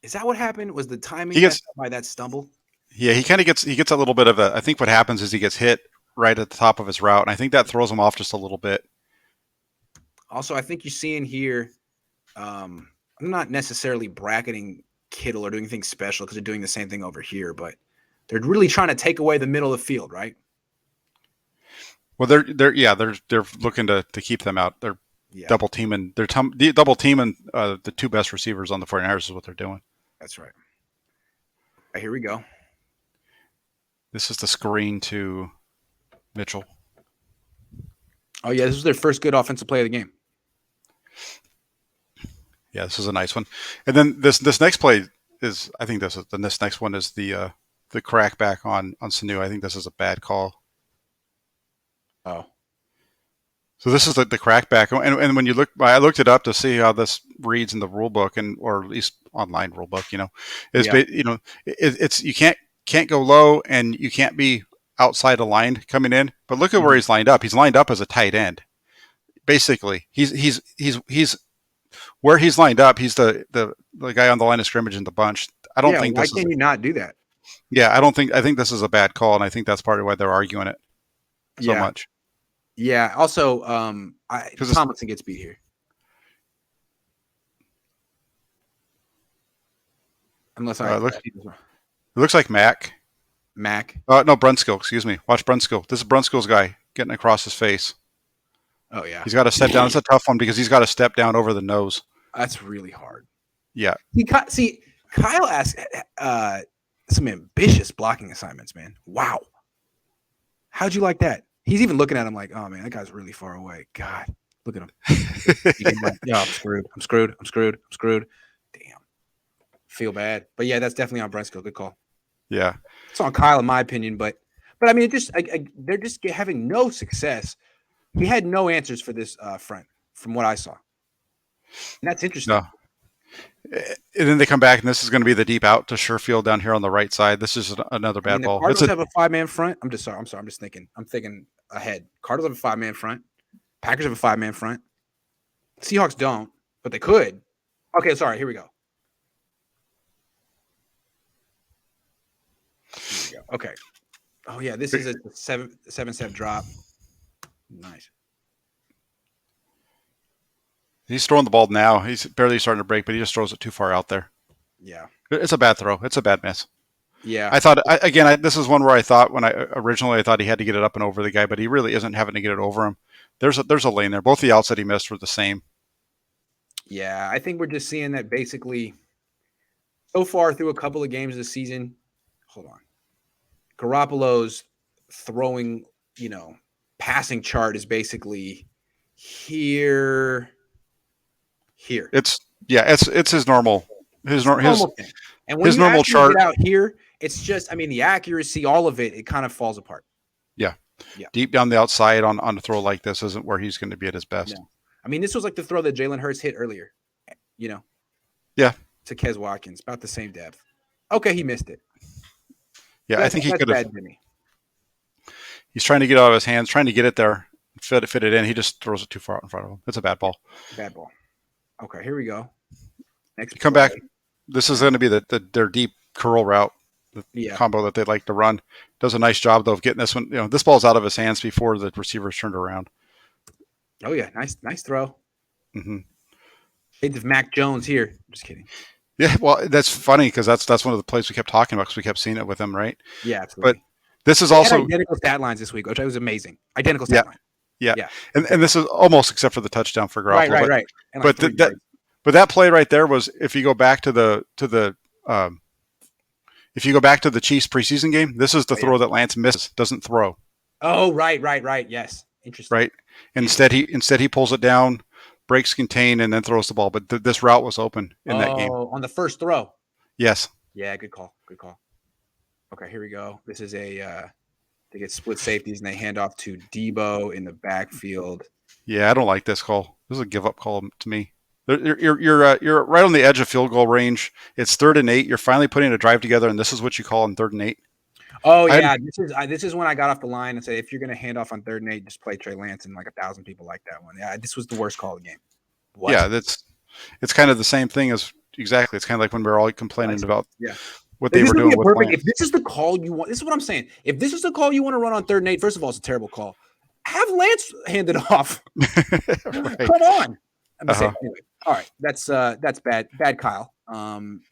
Is that what happened? Was the timing by that stumble? Yeah, he gets a little bit of I think what happens is he gets hit right at the top of his route, and I think that throws him off just a little bit. Also, I think you're seeing here, I'm not necessarily bracketing Kittle or doing anything special because they're doing the same thing over here, but they're really trying to take away the middle of the field, right? Well, they're looking to keep them out. They're double teaming. They're double teaming the two best receivers on the 49ers is what they're doing. That's right. All right, here we go. This is the screen to Mitchell. Oh yeah, this was their first good offensive play of the game. Yeah, this is a nice one. And then this next play is, I think this next one is the crackback on Sanu. I think this is a bad call. Oh. So this is the crackback, and when you look, I looked it up to see how this reads in the rule book, or at least online rule book. It's you can't go low, and you can't be outside a line coming in. But look at where he's lined up. He's lined up as a tight end. Basically, he's where he's lined up. He's the guy on the line of scrimmage in the bunch. I don't think. Why can you not do that? Yeah, I think this is a bad call, and I think that's part of why they're arguing it so much. Yeah. Also, Tomlinson gets beat here. Unless it looks like Mac. No, Brunskill. Excuse me. Watch Brunskill. This is Brunskill's guy getting across his face. Oh yeah. He's got to step down. It's a tough one because he's got to step down over the nose. That's really hard. Yeah. Kyle asked some ambitious blocking assignments, man. Wow. How'd you like that? He's even looking at him like, oh man, that guy's really far away. God, look at him. Yeah, I'm screwed. Damn. Feel bad. But yeah, that's definitely on Brunskill. Good call. Yeah. It's on Kyle, in my opinion, but I mean, they're just having no success. He had no answers for this front, from what I saw. And that's interesting. No. And then they come back, and this is going to be the deep out to Sherfield down here on the right side. This is another bad ball. Cardinals have a 5-man front. I'm sorry. I'm just thinking. I'm thinking ahead. Cardinals have a 5-man front. Packers have a 5-man front. Seahawks don't, but they could. Okay, sorry. Here we go. Okay. Oh yeah, this is a seven step drop. Nice. He's throwing the ball now. He's barely starting to break, but he just throws it too far out there. Yeah. It's a bad throw. It's a bad miss. Yeah. I thought this is one where I thought when I originally thought he had to get it up and over the guy, but he really isn't having to get it over him. There's a lane there. Both the outs that he missed were the same. Yeah, I think we're just seeing that basically so far through a couple of games this season. Hold on. Garoppolo's throwing, passing chart is basically here. It's his normal thing. And when his you normal chart get out here, it's just the accuracy, all of it kind of falls apart. Yeah. Deep down the outside on a throw like this isn't where he's going to be at his best. No. This was like the throw that Jalen Hurts hit earlier. Yeah. To Kez Watkins, about the same depth. Okay, he missed it. Yeah, I think he could have. He's trying to get out of his hands, trying to get it there, fit it in. He just throws it too far out in front of him. It's a bad ball. Bad ball. Okay, here we go. Next, come back. This is going to be their deep curl route, the combo that they like to run. Does a nice job though of getting this one. This ball's out of his hands before the receiver's turned around. Oh yeah, nice throw. Mm-hmm. Shades of Mac Jones here. Just kidding. Yeah, well, that's funny because that's one of the plays we kept talking about because we kept seeing it with him, right? Yeah, absolutely. But this is also identical stat lines this week, which was amazing. Identical stat line. Yeah. And this is almost except for the touchdown for Garoppolo. Right. But that play right there was, if you go back to the Chiefs preseason game, this is the throw that Lance misses, doesn't throw. Oh, right. Yes, interesting. Right. Instead he pulls it down, breaks contain, and then throws the ball. But this route was open in that game. Oh, on the first throw. Yes. Yeah, good call. Okay, here we go. This is they get split safeties and they hand off to Debo in the backfield. Yeah, I don't like this call. This is a give up call to me. You're right on the edge of field goal range. It's 3rd and 8. You're finally putting a drive together, and this is what you call on 3rd and 8. Oh yeah, this is when I got off the line and said, if you're going to hand off on 3rd and 8, just play Trey Lance, and like 1,000 people like that one. Yeah, this was the worst call of the game. What? Yeah, it's kind of the same thing as exactly. It's kind of like when we were all complaining about what they were doing with Lance. If this is the call you want, this is what I'm saying. If this is the call you want to run on 3rd and 8, first of all, it's a terrible call. Have Lance hand it off. Right. Come on. Anyway, all right, that's bad, Kyle.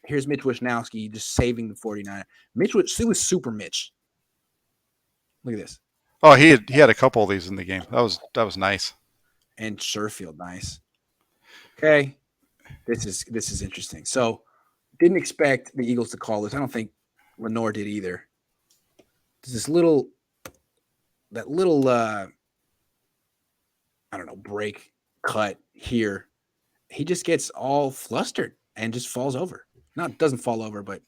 Here's Mitch Wishnowsky just saving the 49. It was super Mitch. Look at this. Oh, he had a couple of these in the game. That was nice. And Sherfield, nice. Okay, this is interesting. So, didn't expect the Eagles to call this. I don't think Lenore did either. There's this little break cut here. He just gets all flustered and just falls over. Doesn't fall over, but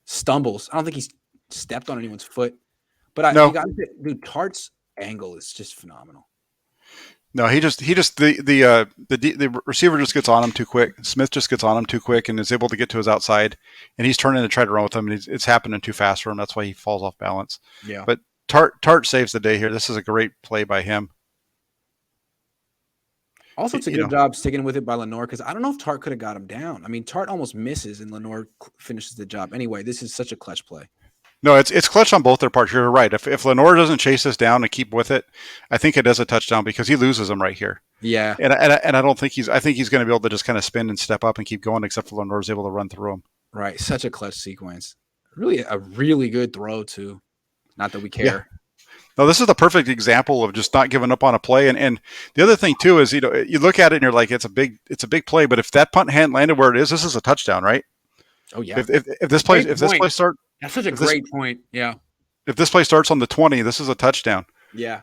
stumbles. I don't think he's stepped on anyone's foot. But dude, Tart's angle is just phenomenal. No, the receiver just gets on him too quick. Smith just gets on him too quick and is able to get to his outside, and he's turning to try to run with him, and it's happening too fast for him. That's why he falls off balance. Yeah. But Tart saves the day here. This is a great play by him. Also, it's a good job sticking with it by Lenore, because I don't know if Tart could have got him down. Tart almost misses, and Lenore finishes the job. Anyway, this is such a clutch play. No, it's clutch on both their parts. You're right. If Lenore doesn't chase this down and keep with it, I think it is a touchdown because he loses him right here. Yeah. And I don't think I think he's going to be able to just kind of spin and step up and keep going, except for Lenore's able to run through him. Right. Such a clutch sequence. Really, a really good throw too. Not that we care. Yeah. No, this is the perfect example of just not giving up on a play. And the other thing too is, you look at it and you're like, it's a big play, but if that punt hadn't landed where it is, this is a touchdown, right? Oh yeah. If this play starts, that's such a great point. Yeah. If this play starts on the 20, this is a touchdown. Yeah.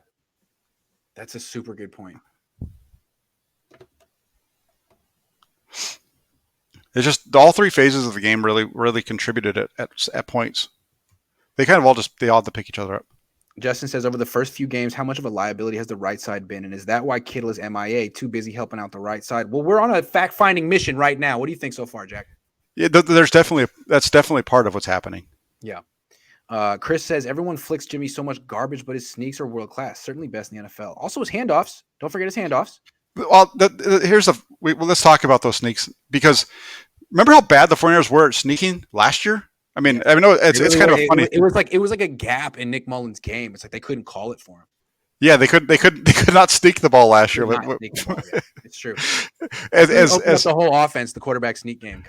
That's a super good point. It's just all 3 phases of the game really contributed at points. They kind of they all had to pick each other up. Justin says, over the first few games, how much of a liability has the right side been? And is that why Kittle is MIA, too busy helping out the right side? Well, we're on a fact-finding mission right now. What do you think so far, Jack? Yeah, that's definitely part of what's happening. Yeah. Chris says, everyone flicks Jimmy so much garbage, but his sneaks are world-class. Certainly best in the NFL. Also his handoffs. Don't forget his handoffs. Well, let's talk about those sneaks, because remember how bad the 49ers were at sneaking last year? I mean, no, it's really kind of a funny. It was like a gap in Nick Mullins' game. It's like they couldn't call it for him. Yeah, they could not sneak the ball last year. Not sneak the ball, yeah. It's true. as opened up the whole offense, the quarterback sneak game.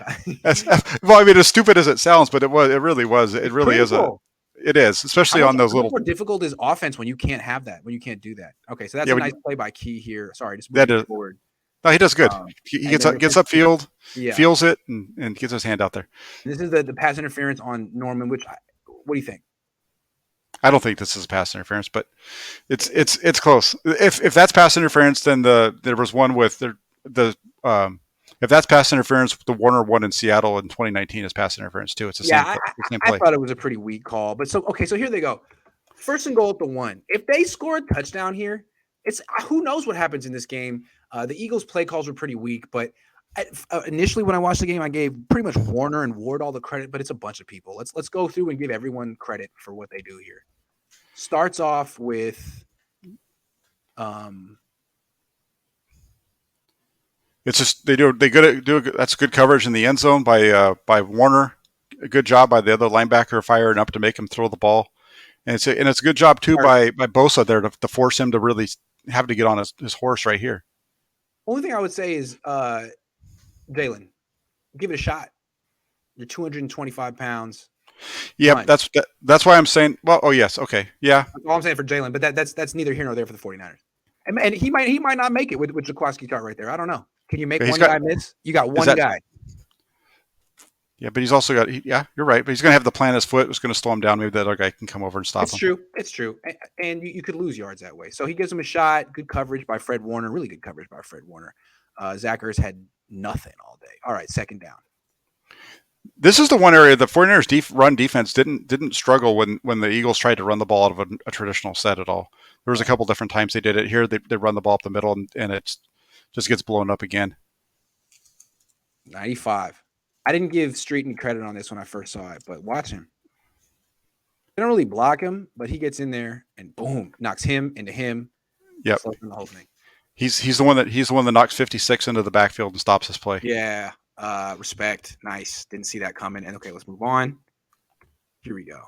Well, I mean, as stupid as it sounds, but it really was. It really critical. It is, especially on those little. More difficult is offense when you can't have that, when you can't do that. Okay, so that's a nice play by Key here. Sorry, just moving forward. No, he does good. He gets upfield, feels it, and gets his hand out there. This is the pass interference on Norman. What do you think? I don't think this is pass interference, but it's close. If that's pass interference, then there was one with if that's pass interference, the Warner one in Seattle in 2019 is pass interference too. It's the same play. I thought it was a pretty weak call, but so here they go. First and goal at the 1. If they score a touchdown here, it's who knows what happens in this game. The Eagles' play calls were pretty weak, but initially when I watched the game, I gave pretty much Warner and Ward all the credit, but it's a bunch of people. Let's go through and give everyone credit for what they do here. Starts off with it's just that's good coverage in the end zone by Warner. A good job by the other linebacker firing up to make him throw the ball. And it's a good job too by Bosa there to force him to really have to get on his horse right here. Only thing I would say is Jalen, give it a shot. You're 225 pounds. Yeah, that's why I'm saying. Well, oh yes, okay, yeah. That's all I'm saying for Jalen, but that's neither here nor there for the 49ers. And he might not make it with Jaquaski chart right there. I don't know. Can you make one guy miss? You got one guy. Yeah, but he's also got. Yeah, you're right. But he's going to have the plant his foot. It's going to slow him down. Maybe that other guy can come over and stop him. It's true. And you could lose yards that way. So he gives him a shot. Good coverage by Fred Warner. Really good coverage by Fred Warner. Zach Ertz had nothing all day. All right, second down. This is the one area the 49ers run defense didn't struggle when the Eagles tried to run the ball out of a traditional set at all. There was a couple different times they did it. Here they run the ball up the middle and it just gets blown up again. 95. I didn't give Street any credit on this when I first saw it, but watch him. They don't really block him, but he gets in there and boom, knocks him into him. Yep. The whole thing. He's the one that knocks 56 into the backfield and stops his play. Yeah. Respect. Nice. Didn't see that coming. And okay, let's move on. Here we go.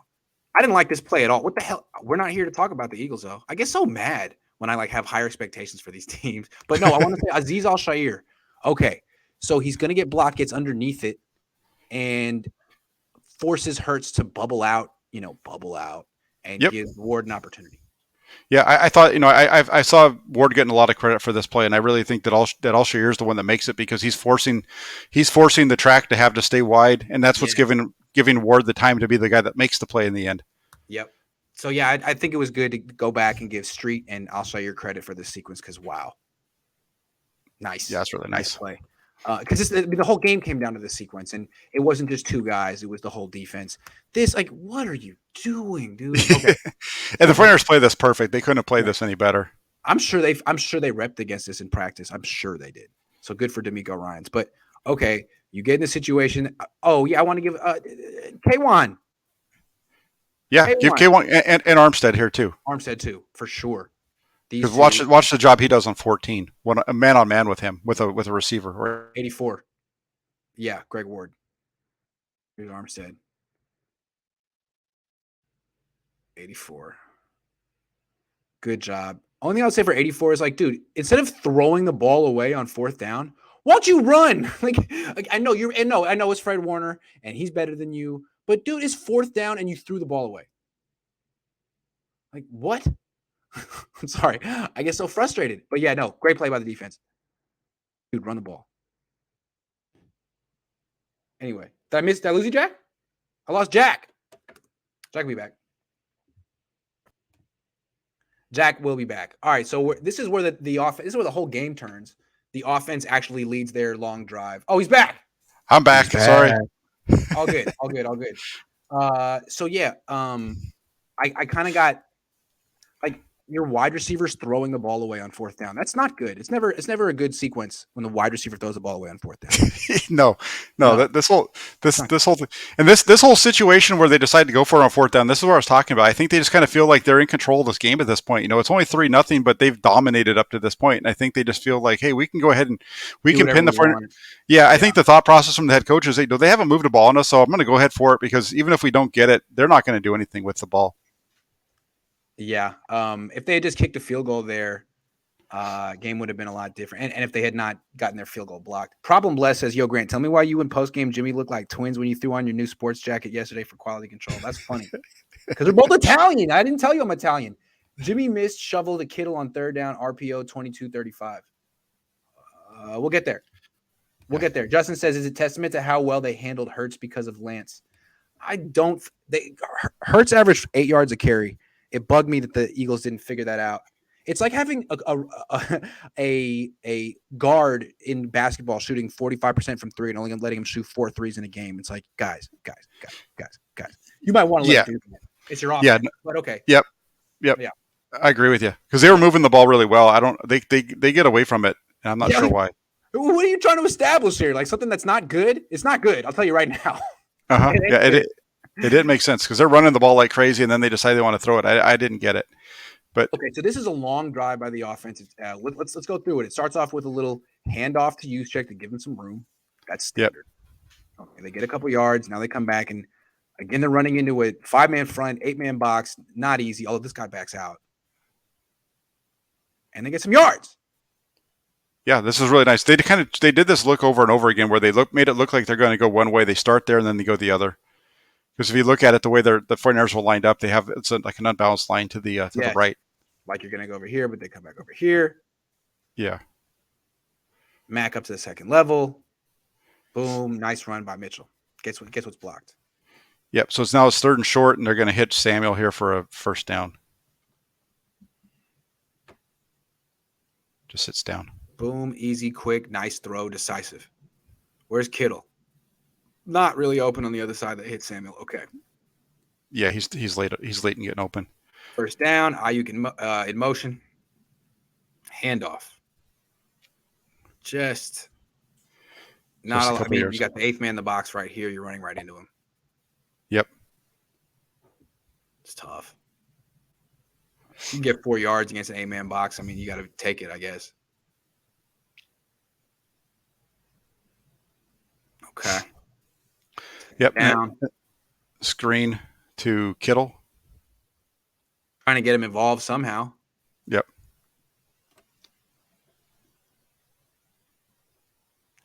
I didn't like this play at all. What the hell? We're not here to talk about the Eagles, though. I get so mad when I have higher expectations for these teams. But no, I want to say Azeez Al-Shaair. Okay. So he's going to get blocked, gets underneath it, and forces Hurts to bubble out, and gives Ward an opportunity. Yeah, I thought, I saw Ward getting a lot of credit for this play, and I really think that Al-Shaair is the one that makes it because he's forcing the track to have to stay wide, and that's what's giving Ward the time to be the guy that makes the play in the end. Yep. So yeah, I think it was good to go back and give Street and Al-Shaair credit for this sequence because wow, nice. Yeah, that's really nice play. Because the whole game came down to this sequence, and it wasn't just two guys; it was the whole defense. What are you doing, dude? Okay. And the 49ers play this perfect. They couldn't have played this any better. I'm sure they repped against this in practice. I'm sure they did. So good for D'Amico Ryans. But okay, you get in a situation. Oh yeah, I want to give K1. Yeah, give K1 and Armstead here too. Armstead too, for sure. Because watch the job he does on 14, when a man with him with a receiver. 84. Yeah, Greg Ward. Here's Armstead. 84. Good job. Only thing I would say for 84 is dude, instead of throwing the ball away on fourth down, why don't you run? I know it's Fred Warner and he's better than you, but dude, it's fourth down and you threw the ball away. What? I'm sorry. I get so frustrated. But yeah, no, great play by the defense. Dude, run the ball. Anyway, did I lose you, Jack? I lost Jack. Jack will be back. Jack will be back. All right, so this is where the offense. This is where the whole game turns. The offense actually leads their long drive. Oh, he's back. I'm back. Sorry. All good. So yeah, I kind of got your wide receivers throwing the ball away on fourth down. That's not good. It's never a good sequence when the wide receiver throws the ball away on fourth down. No. No. This whole thing, and this whole situation where they decide to go for it on fourth down. This is what I was talking about. I think they just kind of feel like they're in control of this game at this point. You know, it's only 3-0, but they've dominated up to this point, and I think they just feel like, hey, we can go ahead and we Do can whatever pin the we front. want. Yeah, I think the thought process from the head coach is they haven't moved the ball on us, so I'm going to go ahead for it because even if we don't get it, they're not going to do anything with the ball. Yeah. If they had just kicked a field goal there, game would have been a lot different. And if they had not gotten their field goal blocked. Problem Bless says, yo, Grant, tell me why you in post-game Jimmy looked like twins when you threw on your new sports jacket yesterday for quality control. That's funny. Because they're both Italian. I didn't tell you I'm Italian. Jimmy missed shovel to Kittle on third down, RPO 22-35. We'll get there. We'll get there. Justin says, is it testament to how well they handled Hurts because of Lance? Hurts averaged 8 yards a carry. It bugged me that the Eagles didn't figure that out. It's like having a guard in basketball shooting 45% from three and only letting him shoot 4 threes in a game. It's like, guys. You might want to let him do that. It's your offense, but okay. Yep. Yeah. I agree with you because they were moving the ball really well. They get away from it, and I'm not sure why. What are you trying to establish here? Like something that's not good? It's not good. I'll tell you right now. It didn't make sense because they're running the ball like crazy, and then they decide they want to throw it. I didn't get it. But okay, so this is a long drive by the offense. Let's go through it. It starts off with a little handoff to Juszczyk to give them some room. That's standard. Yep. Okay, they get a couple yards. Now they come back, and again they're running into a 5-man front, 8-man box. Not easy. Although this guy backs out, and they get some yards. Yeah, this is really nice. They did this look over and over again where they made it look like they're going to go one way. They start there and then they go the other. Because if you look at it, the way the 49ers were lined up, it's like an unbalanced line to the right. Like you're going to go over here, but they come back over here. Yeah. Mac up to the second level. Boom. Nice run by Mitchell. Guess what's blocked? Yep. So now it's 3rd and short, and they're going to hit Samuel here for a first down. Just sits down. Boom. Easy, quick, nice throw, decisive. Where's Kittle? Not really open on the other side that hit Samuel. Okay. Yeah, he's late. He's late in getting open. First down. Ayuk in motion. Handoff. Just not. I mean, you got the 8th man in the box right here. You're running right into him. Yep. It's tough. You get 4 yards against an 8-man box. I mean, you got to take it, I guess. Okay. Yep. Down. Screen to Kittle. Trying to get him involved somehow. Yep.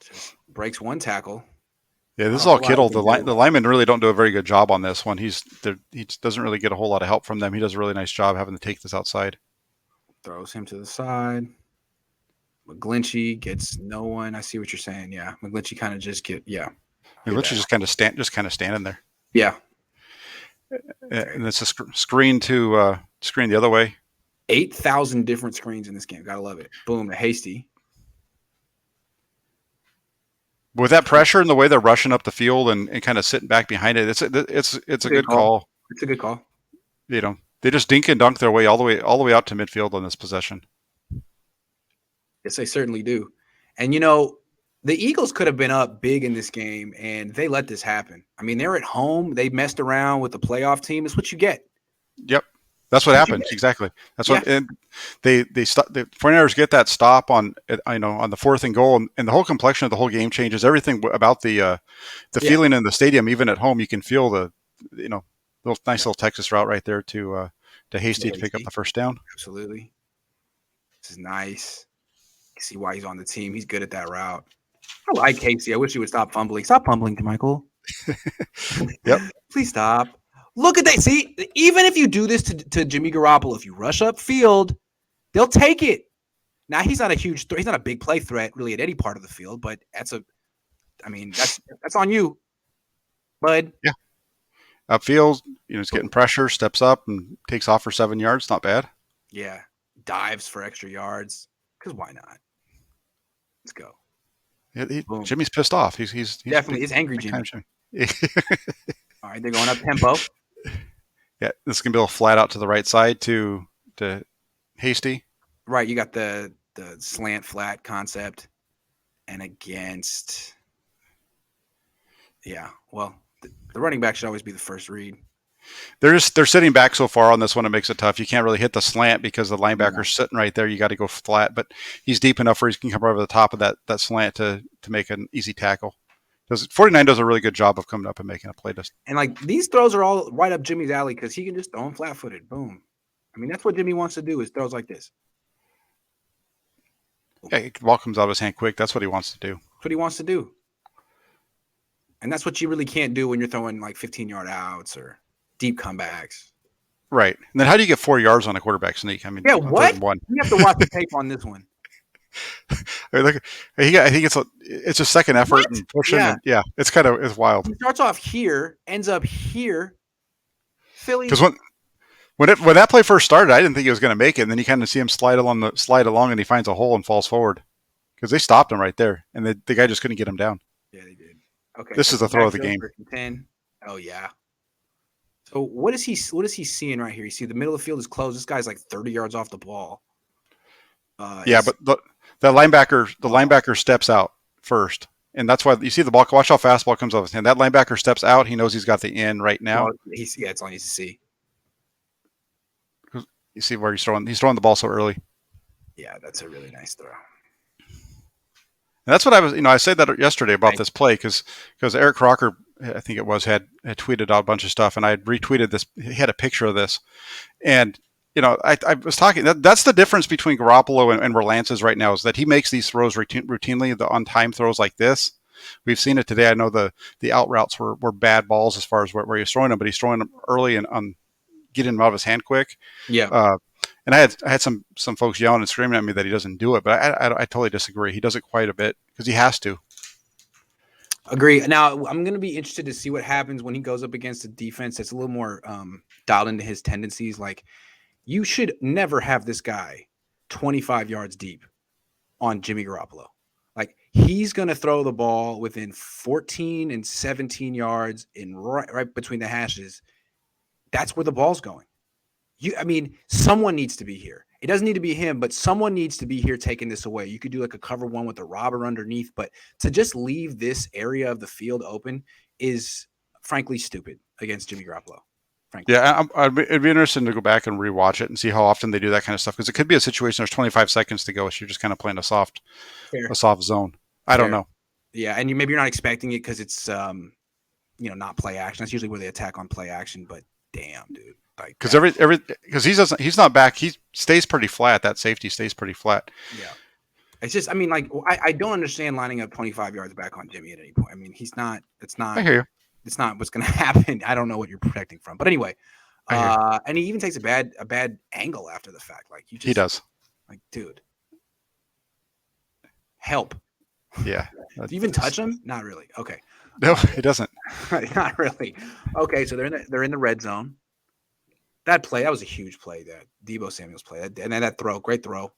Just breaks one tackle. Yeah, this is all Kittle. The linemen really don't do a very good job on this one. He doesn't really get a whole lot of help from them. He does a really nice job having to take this outside. Throws him to the side. McGlinchey gets no one. I see what you're saying. Yeah, McGlinchey kind of just McGlinchey just kind of standing there. Yeah. And it's a screen to screen the other way. 8,000 different screens in this game. Gotta love it. Boom, to Hasty. With that pressure and the way they're rushing up the field and kind of sitting back behind it, it's a good call. It's a good call. You know, they just dink and dunk their way all the way out to midfield on this possession. Yes, they certainly do. And, you know, the Eagles could have been up big in this game, and they let this happen. I mean, they're at home. They messed around with the playoff team. It's what you get. Yep. That's what happened. Exactly. That's what and they stop. The 49ers get that stop on the 4th and goal, and the whole complexion of the whole game changes. Everything about the feeling in the stadium, even at home, you can feel the little Texas route right there to Hasty to pick up the first down. Absolutely. This is nice. You see why he's on the team. He's good at that route. I like Casey. I wish he would stop fumbling. Stop fumbling, Michael. Yep. Please stop. Look at that. See, even if you do this to Jimmy Garoppolo, if you rush up field, they'll take it. Now, he's not a huge he's not a big play threat really at any part of the field, but that's on you, bud. Yeah. Upfield, he's getting pressure, steps up and takes off for 7 yards. Not bad. Yeah. Dives for extra yards. Because why not? Let's go. Yeah, Jimmy's pissed off. He's definitely he's angry, Jimmy. All right, they're going up tempo. Yeah, this is gonna be a little flat out to the right side to hasty. Right, you got the slant flat concept, and against, well, the running back should always be the first read. They're sitting back so far on this one, it makes it tough. You can't really hit the slant because the linebacker's sitting right there. You got to go flat, but he's deep enough where he can come over the top of that slant to make an easy tackle. 49 does a really good job of coming up and making a play. And like these throws are all right up Jimmy's alley because he can just throw them flat-footed. Boom. I mean, that's what Jimmy wants to do is throws like this. Yeah, the ball comes out of his hand quick. That's what he wants to do. That's what he wants to do. And that's what you really can't do when you're throwing like 15-yard outs or deep comebacks. Right. And then how do you get 4 yards on a quarterback sneak? I mean, yeah, what? You have to watch the tape on this one. I think it's a second effort and pushing. Yeah. And it's wild. He starts off here, ends up here. Philly. Because when that play first started, I didn't think he was going to make it. And then you kind of see him slide along, and he finds a hole and falls forward because they stopped him right there, and the guy just couldn't get him down. Yeah, they did. Okay, this is the throw of the game. 10. Oh yeah. So what is he seeing right here? You see the middle of the field is closed. This guy's like 30 yards off the ball. But the linebacker steps out first, and that's why you see the ball. Watch how fast the ball comes off his hand. That linebacker steps out. He knows he's got the end right now. Well, it's all he needs to see. You see where he's throwing the ball so early. Yeah, that's a really nice throw. And that's what I said that yesterday about this play because Eric Crocker, I think it was, had tweeted out a bunch of stuff, and I had retweeted this. He had a picture of this, and I was talking. That's the difference between Garoppolo and where Lance is right now is that he makes these throws routinely, the on-time throws like this. We've seen it today. I know the out routes were bad balls as far as where he's throwing them, but he's throwing them early and getting them out of his hand quick. Yeah. And I had some folks yelling and screaming at me that he doesn't do it, but I totally disagree. He does it quite a bit because he has to. Agree. Now, I'm going to be interested to see what happens when he goes up against a defense that's a little more dialed into his tendencies. Like, you should never have this guy 25 yards deep on Jimmy Garoppolo. Like, he's going to throw the ball within 14 and 17 yards in right between the hashes. That's where the ball's going. Someone needs to be here. It doesn't need to be him, but someone needs to be here taking this away. You could do like a cover one with a robber underneath, but to just leave this area of the field open is frankly stupid against Jimmy Garoppolo. Frankly. Yeah, it'd be interesting to go back and rewatch it and see how often they do that kind of stuff because it could be a situation there's 25 seconds to go, so you're just kind of playing a soft zone. I don't know. Yeah, and maybe you're not expecting it because it's not play action. That's usually where they attack on play action, but damn, dude. Because he's not back. He stays pretty flat. That safety stays pretty flat. Yeah, it's just I don't understand lining up 25 yards back on Jimmy at any point. I mean, he's not. It's not. I hear you. It's not what's going to happen. I don't know what you're protecting from, but anyway, and he even takes a bad angle after the fact. Like he does. Like, dude, help. Yeah. Do you even touch him? Not really. Okay. No, it doesn't. Not really. Okay, so they're in the red zone. That was a huge play, that Deebo Samuel's play. And then that throw, great throw.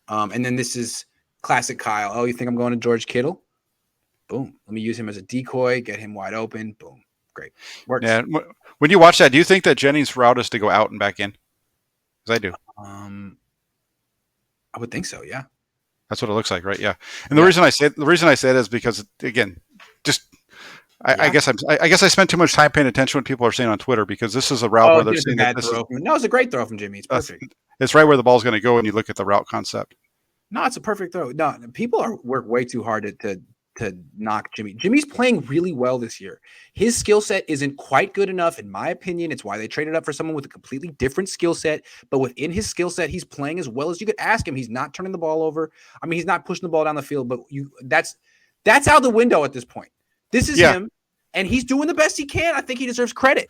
And then this is classic Kyle. Oh, you think I'm going to George Kittle? Boom. Let me use him as a decoy, get him wide open. Boom. Great. Works. Yeah. When you watch that, do you think that Jennings' route is to go out and back in? Because I do. I would think so, yeah. That's what it looks like, right? Yeah. And the reason I say it is because, again, just I guess I spent too much time paying attention to what people are saying on Twitter because this is a route where they're saying that no, it's a great throw from Jimmy. It's perfect. It's right where the ball's going to go when you look at the route concept. No, it's a perfect throw. No, people work way too hard to knock Jimmy. Jimmy's playing really well this year. His skill set isn't quite good enough, in my opinion. It's why they traded up for someone with a completely different skill set. But within his skill set, he's playing as well as you could ask him. He's not turning the ball over. I mean, he's not pushing the ball down the field. But that's out the window at this point. This is him. And he's doing the best he can. I think he deserves credit.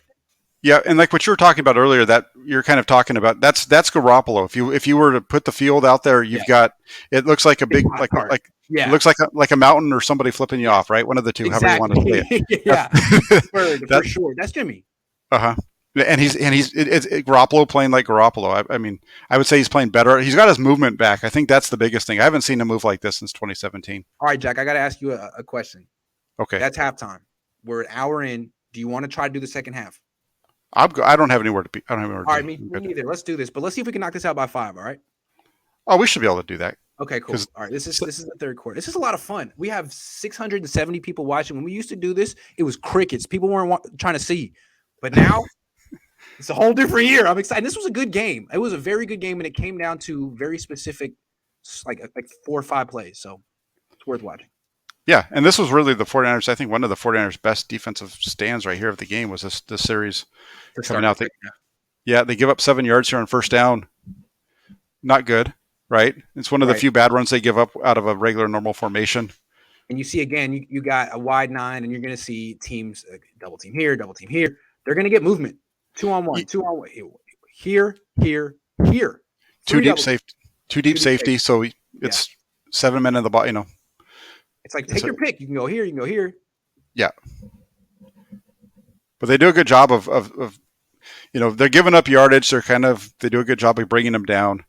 Yeah, and like what you were talking about earlier, that you're kind of talking about, that's Garoppolo. If you were to put the field out there, you've got, it looks like a big it looks like a mountain or somebody flipping you off, right? One of the two, exactly. However you want to say it. Yeah, for sure. That's Jimmy. And it's Garoppolo playing like Garoppolo. I mean, I would say he's playing better. He's got his movement back. I think that's the biggest thing. I haven't seen him move like this since 2017. All right, Jack, I got to ask you a question. Okay, that's halftime. We're an hour in. Do you want to try to do the second half? I don't have anywhere to be. I don't have anywhere to All right, me neither. Let's do this, but let's see if we can knock this out by 5. All right. Oh, we should be able to do that. Okay, cool. All right, this is the third quarter. This is a lot of fun. We have 670 people watching. When we used to do this, it was crickets. People weren't trying to see, but now it's a whole different year. I'm excited. This was a good game. It was a very good game, and it came down to very specific, like 4 or 5 plays. So it's worth watching. Yeah, and this was really the 49ers. I think one of the 49ers' best defensive stands right here of the game was this series coming out. They give up 7 yards here on first down. Not good, right? It's one of the few bad runs they give up out of a regular normal formation. And you see, again, you got a wide 9, and you're going to see teams double team here, double team here. They're going to get movement. 2-on-1, 2-on-1. Here. Two deep safety. So it's 7 men in the ball, It's like, take your pick. You can go here, you can go here. Yeah. But they do a good job of they're giving up yardage. They do a good job of bringing them down.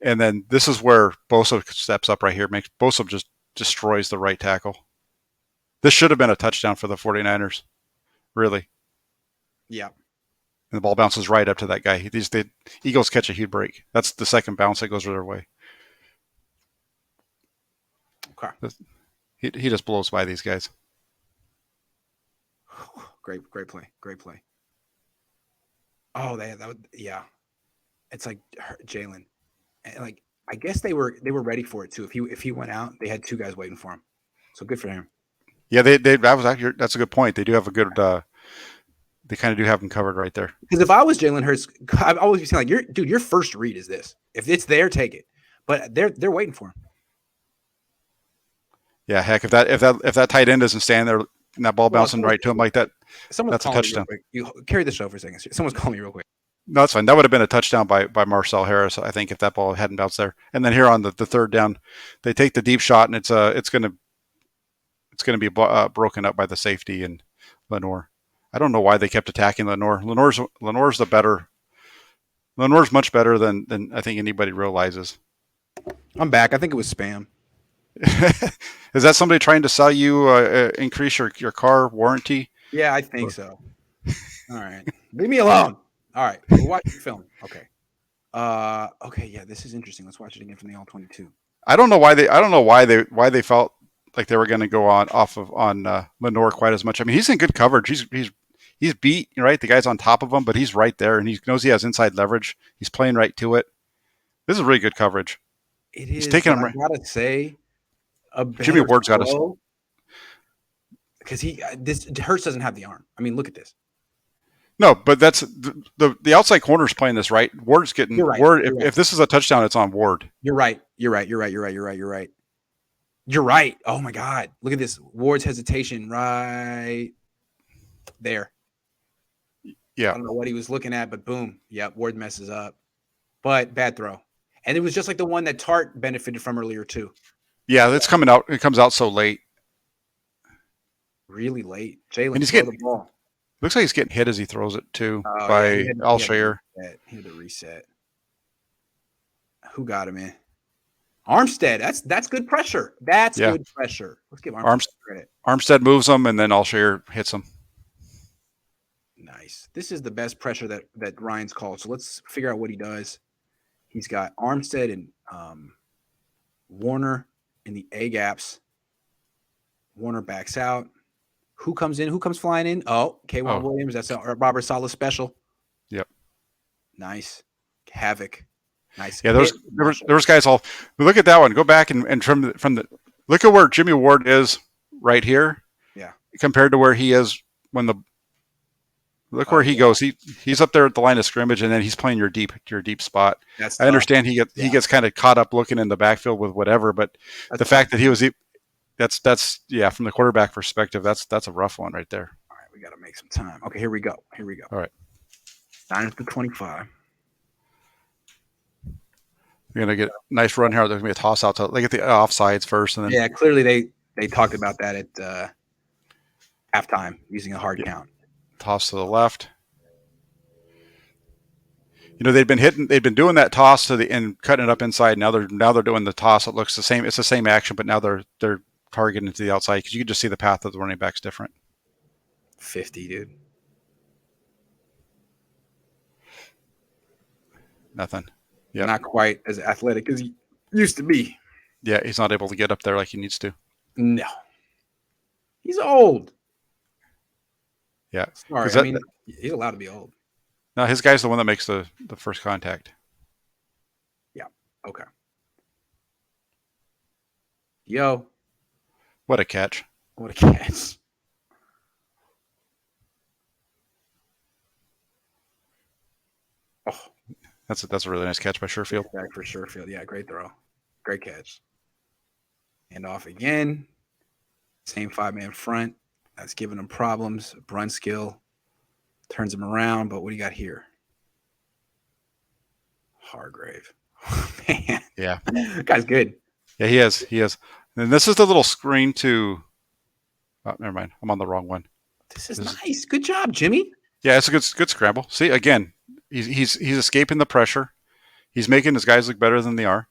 And then this is where Bosa steps up right here. Bosa just destroys the right tackle. This should have been a touchdown for the 49ers. Really. Yeah. And the ball bounces right up to that guy. The Eagles catch a huge break. That's the second bounce that goes their way. Okay. He just blows by these guys. Great play. Oh, yeah. It's like Jalen. Like, I guess they were ready for it too. If he went out, they had 2 guys waiting for him. So good for him. Yeah, that's a good point. They do have a good. They kind of do have him covered right there. Because if I was Jalen Hurts, I've always been saying, like, your first read is this. If it's there, take it. But they're waiting for him. Yeah, heck, if that tight end doesn't stand there and that ball bouncing right to him like that, that's a touchdown. You carry the show for a second. Someone's calling me real quick. No, that's fine. That would have been a touchdown by Marcel Harris, I think, if that ball hadn't bounced there. And then here on the third down, they take the deep shot, and it's going to be broken up by the safety and Lenoir. I don't know why they kept attacking Lenoir. Lenoir's much better than I think anybody realizes. I'm back. I think it was spam. Is that somebody trying to sell you increase your car warranty? Yeah, I think so. All right, leave me alone. All right, we'll watch the film. Okay. Okay, yeah, this is interesting. Let's watch it again from the All-22. I don't know why they felt like they were going to go on Lenoir quite as much. I mean, he's in good coverage. He's beat, right? The guy's on top of him, but he's right there, and he knows he has inside leverage. He's playing right to it. This is really good coverage. It is. He's taking him. I gotta say, Jimmy Ward's got to, because Hurts doesn't have the arm. I mean, look at this. No, but that's the outside corner's playing this right. Ward's getting Ward. If this is a touchdown, it's on Ward. You're right. Oh my God! Look at this. Ward's hesitation right there. Yeah. I don't know what he was looking at, but boom. Yep. Ward messes up, but bad throw. And it was just like the one that Tart benefited from earlier too. Yeah, it's coming out. It comes out so late. Really late. Jalen, and he's getting the ball. Looks like he's getting hit as he throws it too by Alshire. He had to reset. Who got him in? Armstead. That's good pressure. Good pressure. Let's give Armstead credit. Armstead moves him, and then Alshire hits him. Nice. This is the best pressure that Ryan's called. So let's figure out what he does. He's got Armstead and Warner in the A gaps. Warner backs out. Who comes in? Who comes flying in? Oh, K1 Williams. That's a Robert Saleh special. Yep. Nice. Havoc. Nice. Yeah, there was guys all. Look at that one. Go back and from the look at where Jimmy Ward is right here. Yeah. Compared to where he is when the look where he goes. He's up there at the line of scrimmage, and then he's playing your deep spot. I understand he gets kind of caught up looking in the backfield with whatever, but the fact that he was. That's from the quarterback perspective, that's a rough one right there. All right, we got to make some time. Okay, here we go. All right. 9-25. You're going to get a nice run here. There's going to be a toss out. They get the offsides first. And then yeah, clearly they talked about that at halftime using a hard count. Toss to the left. They've been doing that toss and cutting it up inside. Now they're doing the toss. It looks the same. It's the same action, but now they're targeting to the outside because you can just see the path of the running back's different. 50, dude. Nothing. Yeah, not quite as athletic as Used to be. Yeah, he's not able to get up there like he needs to. No. He's old. Yeah. Sorry, I mean, he's allowed to be old. No, his guy's the one that makes the first contact. Yeah. Okay. Yo. What a catch. What a catch. Oh. That's a really nice catch by Sherfield. Back for Sherfield. Yeah, great throw. Great catch. And off again. Same 5-man front. That's giving him problems. Brunskill turns him around, but what do you got here? Hargrave. Man. Yeah. That guy's good. Yeah, he is. And this is the little screen to never mind. I'm on the wrong one. This is nice. Good job, Jimmy. Yeah, it's a good scramble. See, again, he's escaping the pressure. He's making his guys look better than they are.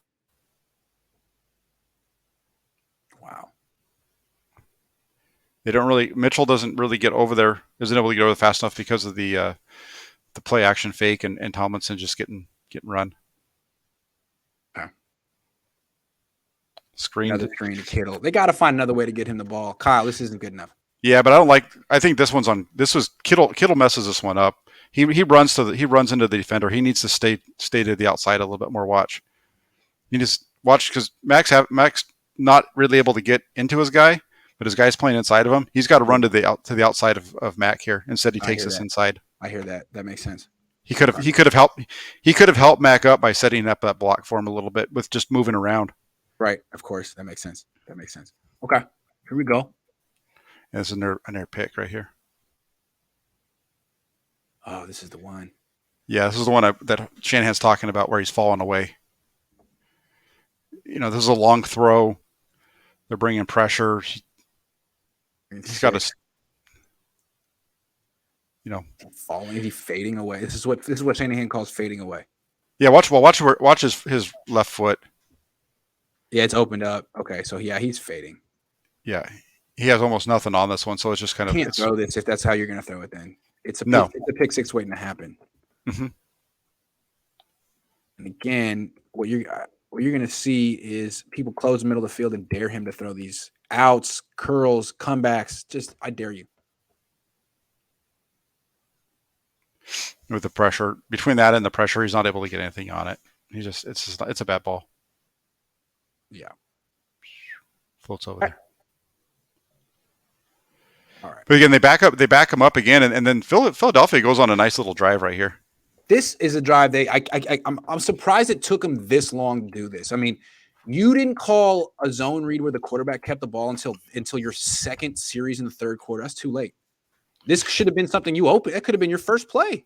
Wow. Mitchell doesn't really get over there, isn't able to get over fast enough because of the play action fake and Tomlinson just getting run. Okay. Another screen to Kittle. They got to find another way to get him the ball. Kyle, this isn't good enough. Yeah, but I think this was Kittle messes this one up. He runs into the defender. He needs to stay to the outside a little bit more. Watch. You just watch because Max not really able to get into his guy, but his guy's playing inside of him. He's got to run to the outside of Mac here. Instead, he takes this inside. I hear that. That makes sense. He could have helped Mac up by setting up that block for him a little bit with just moving around. Right. Of course. That makes sense. Okay. Here we go. And it's a near pick right here. Oh, this is the one. Yeah, this is the one that Shanahan's talking about where he's falling away. This is a long throw. They're bringing pressure. He's got to, falling. He's fading away. This is what Shanahan calls fading away. Yeah, watch his left foot. Yeah, it's opened up. Okay, so yeah, he's fading. Yeah, he has almost nothing on this one, so it's just kind of. Can't throw this if that's how you're going to throw it. Then it's a pick six waiting to happen. Mm-hmm. And again, what you're going to see is people close the middle of the field and dare him to throw these outs, curls, comebacks. Just I dare you. With the pressure between that and the pressure, he's not able to get anything on it. It's a bad ball. Yeah. Floats over there. All right. But again, they back him up again, and then Philadelphia goes on a nice little drive right here. This is a drive I'm surprised it took him this long to do this. I mean, you didn't call a zone read where the quarterback kept the ball until your second series in the third quarter. That's too late. This should have been something you opened. That could have been your first play.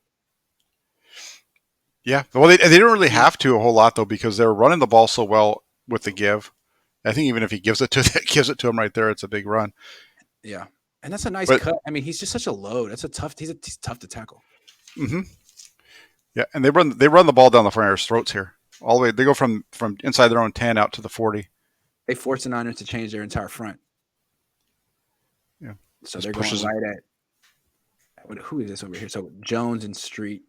Yeah. Well, they didn't really have to a whole lot though because they were running the ball so well with the give. I think even if he gives it to him right there, it's a big run. Yeah. And that's a nice cut. I mean, he's just such a load. He's tough to tackle. Mm-hmm. Yeah, and they run the ball down the 49ers' throats here. All the way. They go from inside their own 10 out to the 40. They force the Niners to change their entire front. Yeah. So they're going right at who is this over here? So Jones and Street.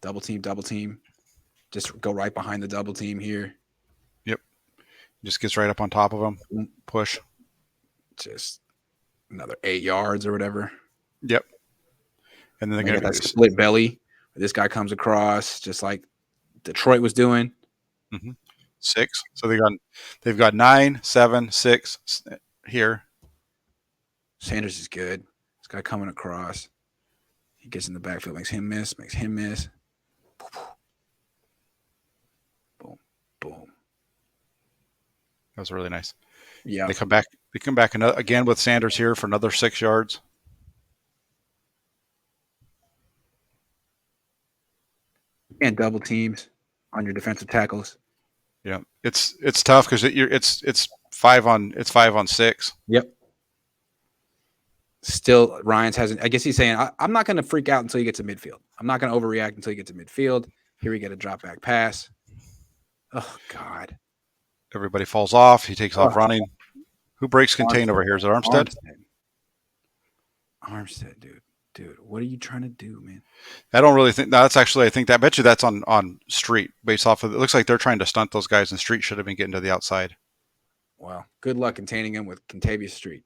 Double team. Just go right behind the double team here. Yep. Just gets right up on top of them. Push. Just another 8 yards or whatever. Yep. And then they're going to that split belly. This guy comes across just like Detroit was doing. Mm-hmm. 6. So they've got 9, 7, 6 here. Sanders is good. This guy coming across. He gets in the backfield, makes him miss. Boom. That was really nice. Yeah. They come back again with Sanders here for another 6 yards. And double teams on your defensive tackles. Yeah, it's tough because it's 5 on 6. Yep. Still, Ryans hasn't. I guess he's saying, I'm not going to freak out until you get to midfield. I'm not going to overreact until you get to midfield. Here we get a drop back pass. Oh God! Everybody falls off. He takes off running. Who breaks contain over here? Is it Armstead? Armstead, dude. Dude, what are you trying to do, man? I don't really think that's actually. I think that. I bet you that's on Street based off of. It looks like they're trying to stunt those guys, and Street should have been getting to the outside. Wow. Good luck containing him with Contavious Street.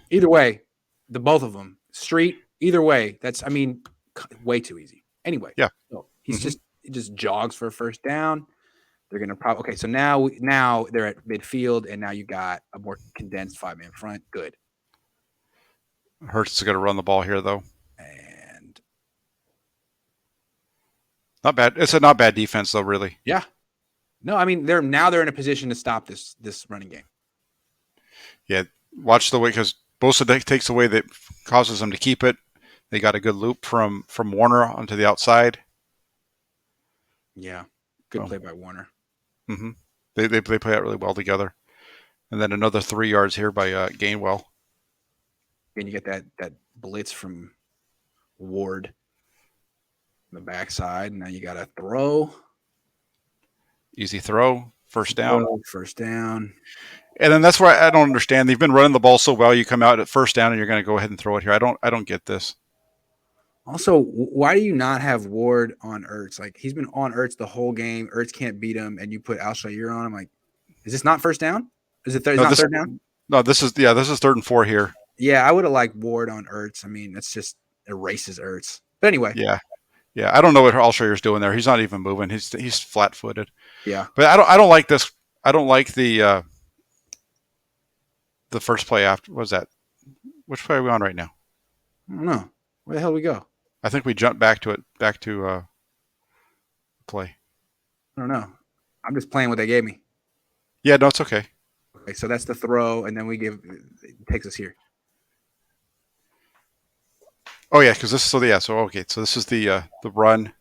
Either way, the both of them. Street, either way, that's, I mean, way too easy. Anyway. Yeah. So he just jogs for a first down. They're going to probably, okay, so now they're at midfield, and now you got a more condensed 5-man front. Good. Hurts is going to run the ball here, though. And not bad. It's a not bad defense, though, really. Yeah. No, I mean, they're in a position to stop this running game. Yeah, watch the way, because Bosa takes away that causes them to keep it. They got a good loop from Warner onto the outside. Yeah, good play by Warner. Mm-hmm. They play out really well together. And then another 3 yards here by Gainwell. And you get that blitz from Ward on the backside. Now you got to throw. Easy throw. First down. First down. And then that's where I don't understand. They've been running the ball so well. You come out at first down and you're going to go ahead and throw it here. I don't get this. Also, why do you not have Ward on Ertz? Like, he's been on Ertz the whole game. Ertz can't beat him, and you put Alshire on him. Like, is this not first down? Is it third down? No, this is 3rd and 4 here. Yeah, I would have liked Ward on Ertz. I mean, that's just erases Ertz. But anyway. Yeah. I don't know what Alshire's doing there. He's not even moving. He's flat-footed. Yeah. But I don't like this. I don't like the first play after. What was that? Which play are we on right now? I don't know. Where the hell we go? I think we jumped back to play. I don't know. I'm just playing what they gave me. Yeah, no, it's okay. Okay, so that's the throw, and then it takes us here. Oh yeah, because so this is the run.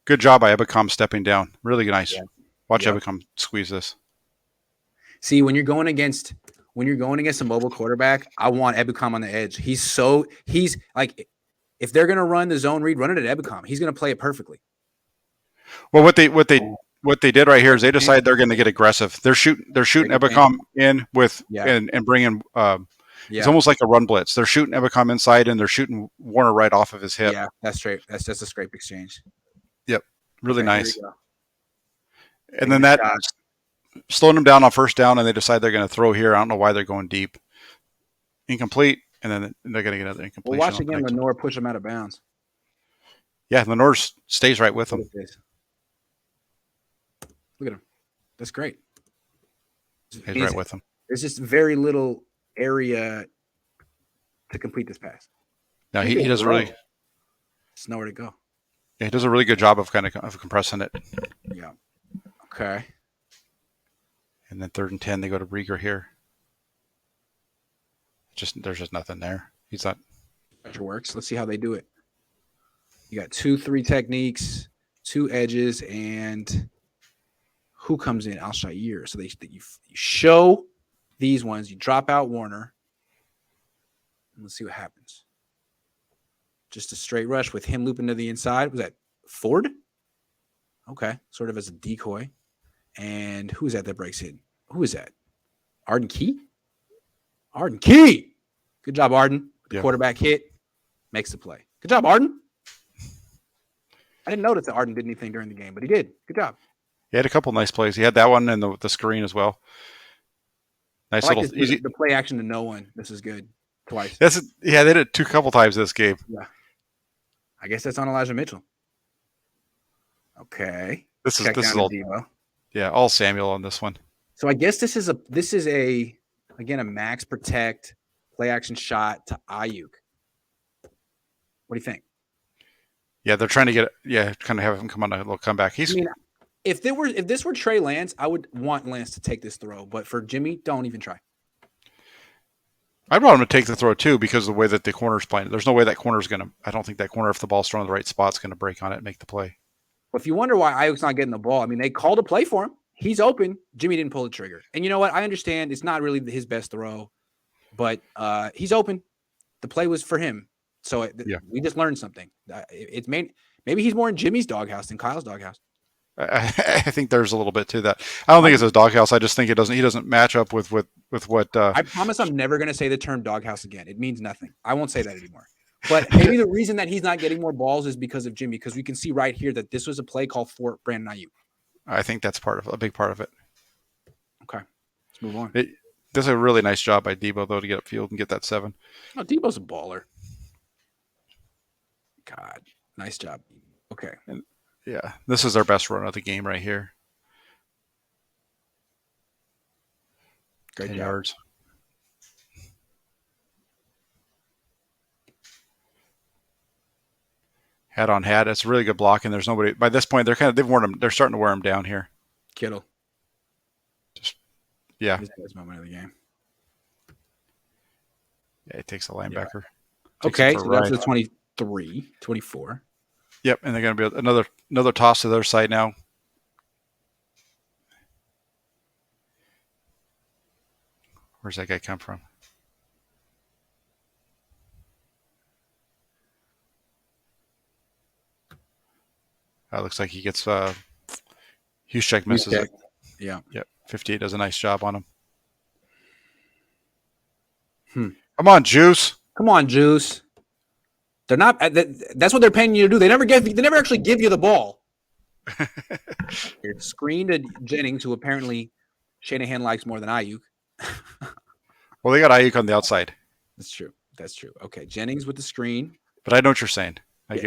Good job by Ebicom stepping down. Really nice. Yeah. Watch Ebicom squeeze this. See, when you're going against a mobile quarterback, I want Ebicom on the edge. He's like, if they're gonna run the zone read, run it at Ebicom. He's gonna play it perfectly. Well, what they did right here is they decided they're going to get aggressive. They're shooting Ebicom in with and bringing. It's almost like a run blitz. They're shooting Ebicom inside and they're shooting Warner right off of his hip. Yeah, that's straight. That's just a scrape exchange. Yep, really nice. And then that slowing them down on first down, and they decide they're going to throw here. I don't know why they're going deep. Incomplete, and then they're going to get another incomplete. Well, watch again. Lenore push them out of bounds. Yeah, Lenore stays right with them. Look at him. That's great. He's right with him. There's just very little area to complete this pass. No, he does really. There's nowhere to go. Yeah, he does a really good job of compressing it. Yeah. Okay. And then 3rd and 10, they go to Rieger here. There's just nothing there. He's not. Pressure works. Let's see how they do it. You got 2-3 techniques, 2 edges, and who comes in? Alshire. So you show these ones. You drop out Warner. And let's see what happens. Just a straight rush with him looping to the inside. Was that Ford? Okay. Sort of as a decoy. And who is that breaks in? Who is that? Arden Key? Arden Key! Good job, Arden. The quarterback hit. Makes the play. Good job, Arden. I didn't notice that Arden did anything during the game, but he did. Good job. He had a couple nice plays. He had that one and the screen as well. Nice little easy. The play action to no one. This is good. Twice. They did it a couple times this game. Yeah. I guess that's on Elijah Mitchell. Okay. This is all Debo. Yeah, all Samuel on this one. So I guess this is a max protect play action shot to Ayuk. What do you think? Yeah, they're trying to kind of have him come on a little comeback. If this were Trey Lance, I would want Lance to take this throw, but for Jimmy, don't even try. I'd want him to take the throw too because of the way that the corner's playing. There's no way that corner's going to – I don't think that corner, if the ball's thrown in the right spot, is going to break on it and make the play. Well, if you wonder why Ayuk's not getting the ball, I mean, they called a play for him. He's open. Jimmy didn't pull the trigger. And you know what? I understand it's not really his best throw, but he's open. The play was for him. So we just learned something. Maybe he's more in Jimmy's doghouse than Kyle's doghouse. I think there's a little bit to that. I don't think it's his doghouse. I just think he doesn't match up with what. I promise I'm never going to say the term doghouse again. It means nothing. I won't say that anymore. But maybe the reason that he's not getting more balls is because of Jimmy, because we can see right here that this was a play call for Brandon Ayuk. I think that's a big part of it. Okay, let's move on. Does a really nice job by Debo, though, to get upfield and get that 7. Oh, Debo's a baller. God, nice job. Okay. And yeah, this is our best run of the game right here. Great 10 job. yards. Hat on hat. It's really good blocking. There's nobody by this point. They're starting to wear him down here. Kittle. Yeah. This is moment of the game. Yeah, he takes the linebacker. Yeah. Okay, so that's the 23, 24. Yep, and they're going to be another toss to their side now. Where's that guy come from? Looks like he gets Huschek misses it. Yeah. Yep. 58 does a nice job on him. Come on, Juice. Come on, Juice. They're not. That's what they're paying you to do. They never actually give you the ball. Screen to Jennings, who apparently Shanahan likes more than Ayuk. Well, they got Ayuk on the outside. That's true. Okay, Jennings with the screen. But I know what you're saying. I'm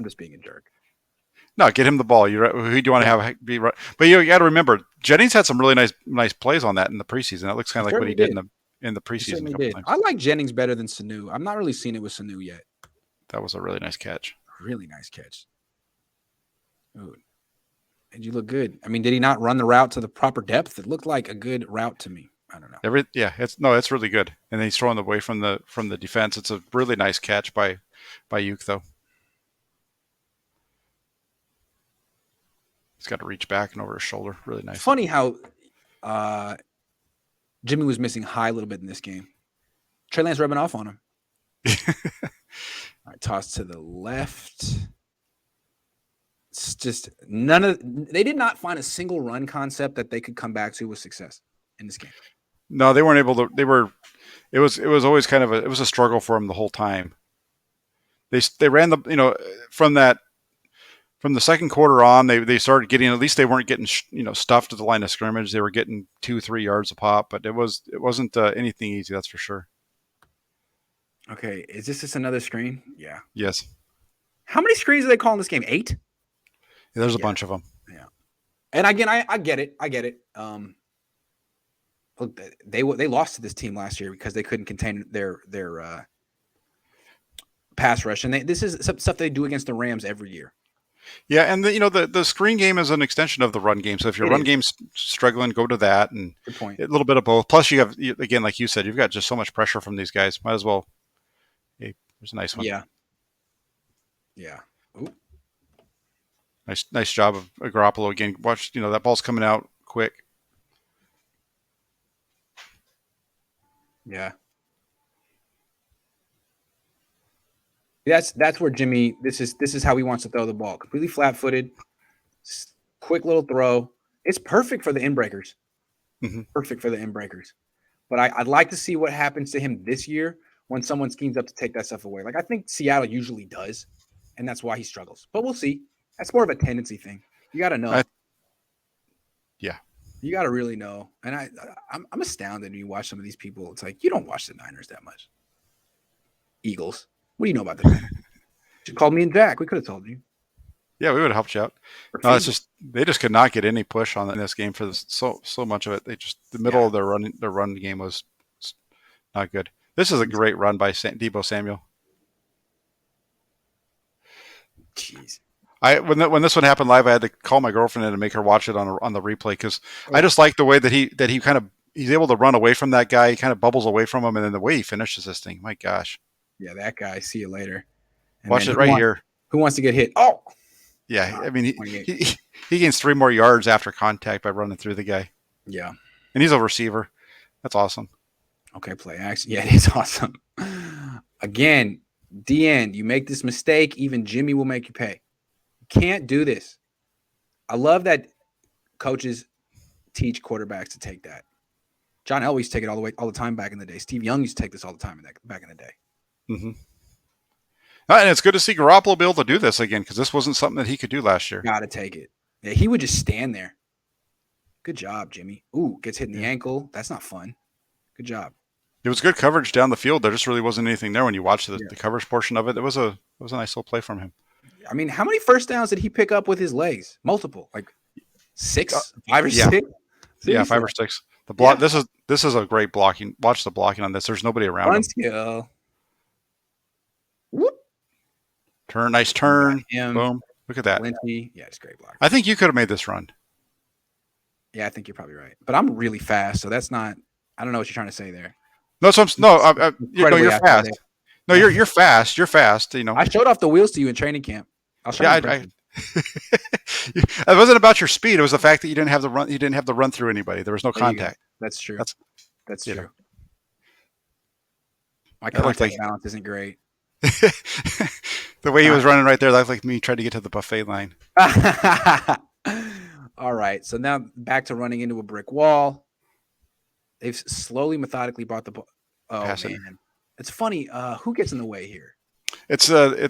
just being a jerk. No, get him the ball. Who do you want to have be right? But you got to remember, Jennings had some really nice plays on that in the preseason. That looks kind of like what he did in the preseason. Couple times. I like Jennings better than Sanu. I'm not really seeing it with Sanu yet. That was a really nice catch. Really nice catch. Ooh. And you look good. I mean, did he not run the route to the proper depth? It looked like a good route to me. I don't know. It's really good. And then he's throwing away from the defense. It's a really nice catch by Ayuk, though. He's got to reach back and over his shoulder. Really nice. Funny how Jimmy was missing high a little bit in this game. Trey Lance rubbing off on him. All right, toss to the left. It's just they did not find a single run concept that they could come back to with success in this game. No, they weren't able to. It was always kind of a struggle for them the whole time. They ran from the second quarter on, they started getting, at least they weren't getting stuffed at the line of scrimmage. They were getting 2-3 yards a pop, but it wasn't anything easy, that's for sure. Okay, is this just another screen? Yeah. Yes. How many screens do they call in this game? 8? Yeah, there's a bunch of them. Yeah. And again, I get it. Look, they lost to this team last year because they couldn't contain their pass rush, and this is stuff they do against the Rams every year. Yeah, and the screen game is an extension of the run game. So if your run game's struggling, go to that, and good point. A little bit of both. Plus, you have, again, like you said, you've got just so much pressure from these guys. Might as well. Hey, there's a nice one. Yeah. Yeah. Ooh. Nice job of Garoppolo again. Watch, that ball's coming out quick. Yeah. That's where Jimmy. This is how he wants to throw the ball. Completely flat-footed, quick little throw. It's perfect for the inbreakers. Mm-hmm. Perfect for the inbreakers. But I'd like to see what happens to him this year when someone schemes up to take that stuff away. Like I think Seattle usually does, and that's why he struggles. But we'll see. That's more of a tendency thing. You got to know. Yeah. You got to really know. And I'm astounded when you watch some of these people. It's like you don't watch the Niners that much. Eagles. What do you know about the Niners? You called me and Jack. We could have told you. Yeah, we would have helped you out. No, it's just they just could not get any push on in this game for so much of it. They just the middle of their run game was not good. This is a great run by Deebo Samuel. Jeez. When this one happened live, I had to call my girlfriend in and make her watch it on the replay because I just like the way that he kind of he's able to run away from that guy. He kind of bubbles away from him, and then the way he finishes this thing, my gosh. Yeah, that guy. See you later. And watch it right here. Who wants to get hit? Oh. Yeah, I mean he gains 3 more yards after contact by running through the guy. Yeah, and he's a receiver. That's awesome. Okay, play action. Yeah, it is awesome. Again, DN, you make this mistake, even Jimmy will make you pay. You can't do this. I love that coaches teach quarterbacks to take that. John Elway used to take it all the time back in the day. Steve Young used to take this all the time back in the day. Mm-hmm. And it's good to see Garoppolo be able to do this again because this wasn't something that he could do last year. Got to take it. Yeah, he would just stand there. Good job, Jimmy. Ooh, gets hit in the ankle. That's not fun. Good job. It was good coverage down the field. There just really wasn't anything there when you watched the coverage portion of it. It was a nice little play from him. I mean, how many first downs did he pick up with his legs? Multiple, like 6, 5 or 6. Seriously? Yeah, 5 or 6. The block. Yeah. This is a great blocking. Watch the blocking on this. There's nobody around him. Skill. Whoop. Nice turn. Boom. Look at that. Lindsey. Yeah, it's great block. I think you could have made this run. Yeah, I think you're probably right. But I'm really fast, so that's not. I don't know what you're trying to say there. No, you're fast. No, you're fast. You're fast. You know, I showed off the wheels to you in training camp. It wasn't about your speed. It was the fact that you didn't have the run. You didn't have to run through anybody. There was no contact. That's true. That's true. Know. My contact balance isn't great. The way he was running right there looked like me trying to get to the buffet line. All right, so now back to running into a brick wall. They've slowly, methodically brought the ball. Oh man, it's funny. Who gets in the way here? It's either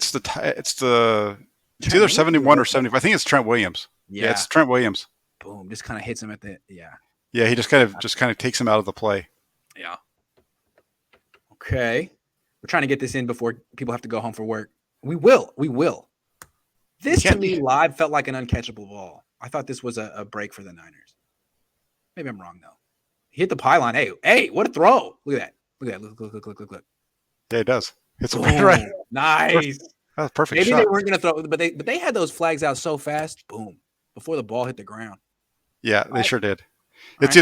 71 or 75. I think it's Trent Williams. Yeah, it's Trent Williams. Boom! Just kind of hits him at the Yeah, he just kind of takes him out of the play. Yeah. Okay, we're trying to get this in before people have to go home for work. We will. This to me live felt like an uncatchable ball. I thought this was a break for the Niners. Maybe I'm wrong though. He hit the pylon. Hey, what a throw! Look at that. Look. Yeah, it does. It's right. Nice. That's perfect. Maybe shot. They weren't gonna throw, but they had those flags out so fast. Boom! Before the ball hit the ground. Yeah, they sure did. It's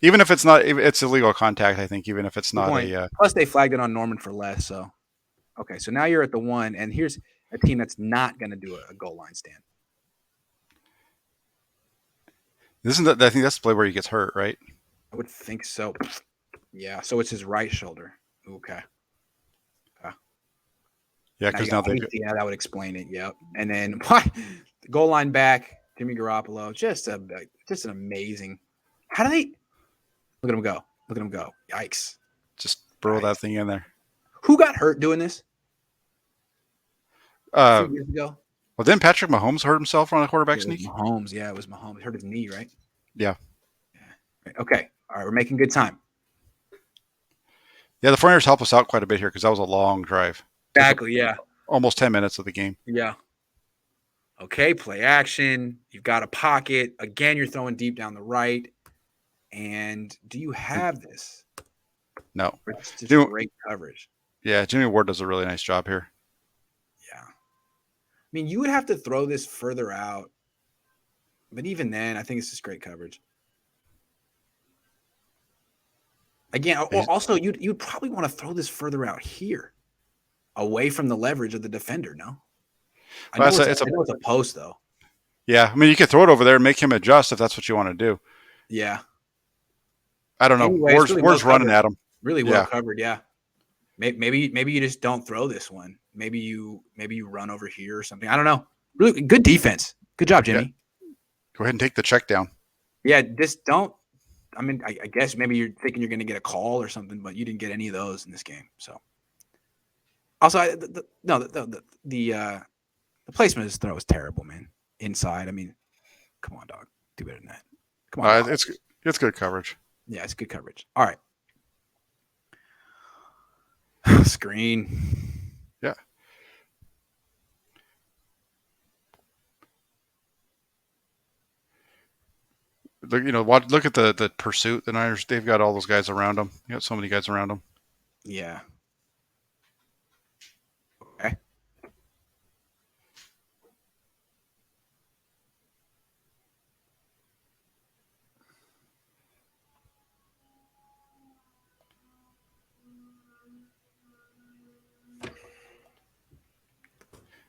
even if it's not, it's illegal contact. I think even if it's not Plus, they flagged it on Norman for less. So, okay, so now you're at the 1, and here's a team that's not going to do a goal line stand. I think that's the play where he gets hurt, right? I would think so. Yeah, so it's his right shoulder. Okay. Yeah, because now they. Yeah, that would explain it. Yep. And then what? The goal line back, Jimmy Garoppolo, just an amazing. How do they? Look at him go! Look at him go! Yikes! Just burrow that thing in there. Who got hurt doing this? A few years ago. Well, didn't Patrick Mahomes hurt himself on a quarterback sneak? Mahomes, yeah, it was Mahomes. He hurt his knee, right? Yeah. Right. Okay. All right, we're making good time. Yeah, the 49ers helped us out quite a bit here because that was a long drive. Exactly, yeah. Almost 10 minutes of the game. Yeah. Okay, play action. You've got a pocket. Again, you're throwing deep down the right. And do you have this? No. It's just great coverage. Yeah, Jimmy Ward does a really nice job here. Yeah. I mean, you would have to throw this further out. But even then, I think it's just great coverage. Again, also, you'd probably want to throw this further out here, away from the leverage of the defender, no? I know it's a post, though. Yeah, I mean, you could throw it over there and make him adjust if that's what you want to do. Yeah. I don't know. Ward's running at him. Really well covered, yeah. Maybe you just don't throw this one. Maybe you run over here or something. I don't know. Really good defense. Good job, Jimmy. Yeah. Go ahead and take the check down. Yeah, just don't. I mean, I guess maybe you're thinking you're going to get a call or something, but you didn't get any of those in this game. So, also, the placement of his throw was terrible, man. Inside, I mean, come on, dog, do better than that. Come on, it's good coverage. Yeah, it's good coverage. All right, screen. Yeah. Look at the pursuit. The Niners, they've got all those guys around them. You got so many guys around them. Yeah. Okay.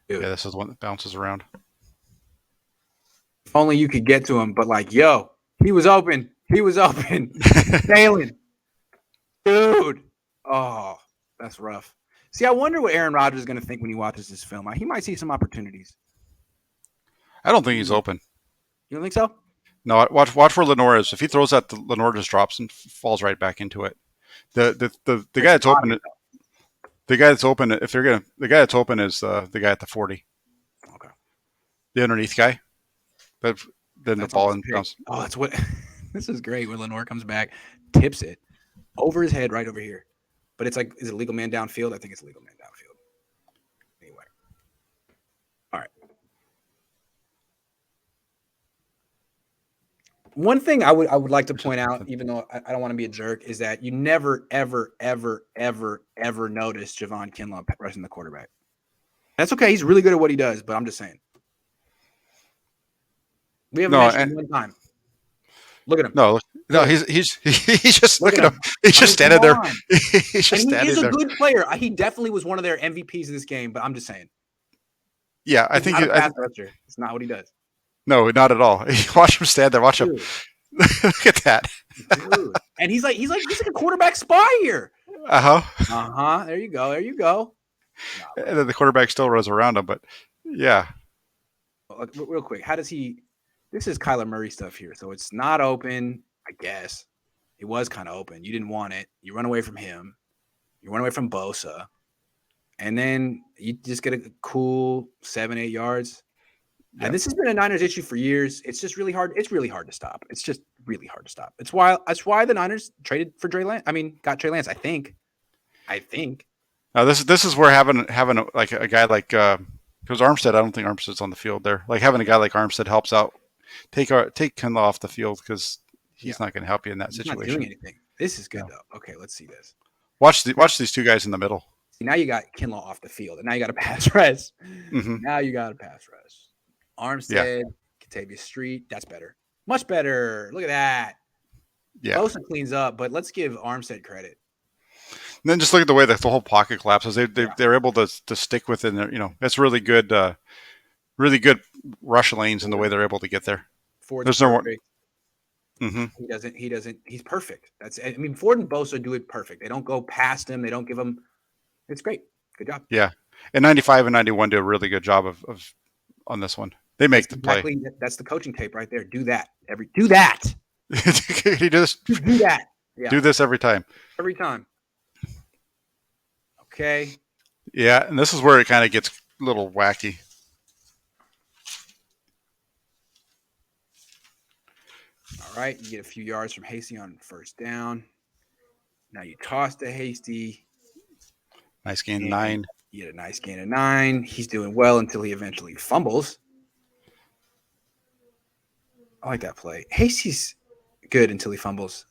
Yeah, this is the one that bounces around. If only you could get to him, but he was open. Failing. Dude. Oh, that's rough. See, I wonder what Aaron Rodgers is going to think when he watches this film. He might see some opportunities. I don't think he's open. You don't think so? No, watch where Lenore is. If he throws that, Lenore just drops and falls right back into it. The guy that's open. The guy that's open, the guy that's open is the guy at the 40, Okay. the underneath guy. But then the That's on ball his and pick. bounce. Oh, that's what. This is great when Lenore comes back, tips it over his head right over here. But it's like, is it a legal man downfield? I think it's a legal man downfield. Anyway. All right. One thing I would like to point out, even though I don't want to be a jerk, is that you never, ever, ever, ever, ever notice Javon Kinlaw rushing the quarterback. That's okay. He's really good at what he does, but I'm just saying. We haven't mentioned him one time. Look at him. No, he's just look at him. He's just standing there. He's just standing there. He's a good player. He definitely was one of their MVPs of this game, but I'm just saying. Yeah, I think it's not what he does. No, not at all. Watch him stand there. Watch him. Look at that. Dude. And he's like a quarterback spy here. There you go. And then the quarterback still runs around him, but yeah. Real quick, how does he? This is Kyler Murray stuff here, so it's not open. I guess it was kind of open. You didn't want it. You run away from him. You run away from Bosa, and then you just get a cool 7-8 yards. Yep. And this has been a Niners issue for years. It's just really hard. It's really hard to stop. It's just really hard to stop. That's why the Niners traded for Trey Lance. Got Trey Lance. I think. Now this is where having like a guy like because Armstead, I don't think Armstead's on the field there. Like having a guy like Armstead helps out. Take Kinlaw off the field because he's not going to help you in that situation. Not doing anything. This is good though. Okay, let's see this. Watch these two guys in the middle. See, now you got Kinlaw off the field, and now you got a pass rush. Mm-hmm. Now you got a pass rush. Armstead, Kentavious Street. That's better. Much better. Look at that. Yeah. Bosa cleans up, but let's give Armstead credit. And then just look at the way that the whole pocket collapses. They're able to stick within there. That's really good rush lanes and the way they're able to get there. There's no one. Mm-hmm. He doesn't. He's perfect. Ford and Bosa do it perfect. They don't go past him. They don't give him. It's great. Good job. Yeah. And 95 and 91 do a really good job of on this one. They make the play. That's the coaching tape right there. Do that. Do that. Can you do this? Do that. Yeah. Do this every time. Every time. Okay. Yeah, and this is where it kind of gets a little wacky. All right, you get a few yards from Hasty on first down. Now you toss to Hasty. Nice gain of 9. You get a nice gain of 9. He's doing well until he eventually fumbles. I like that play. Hasty's good until he fumbles.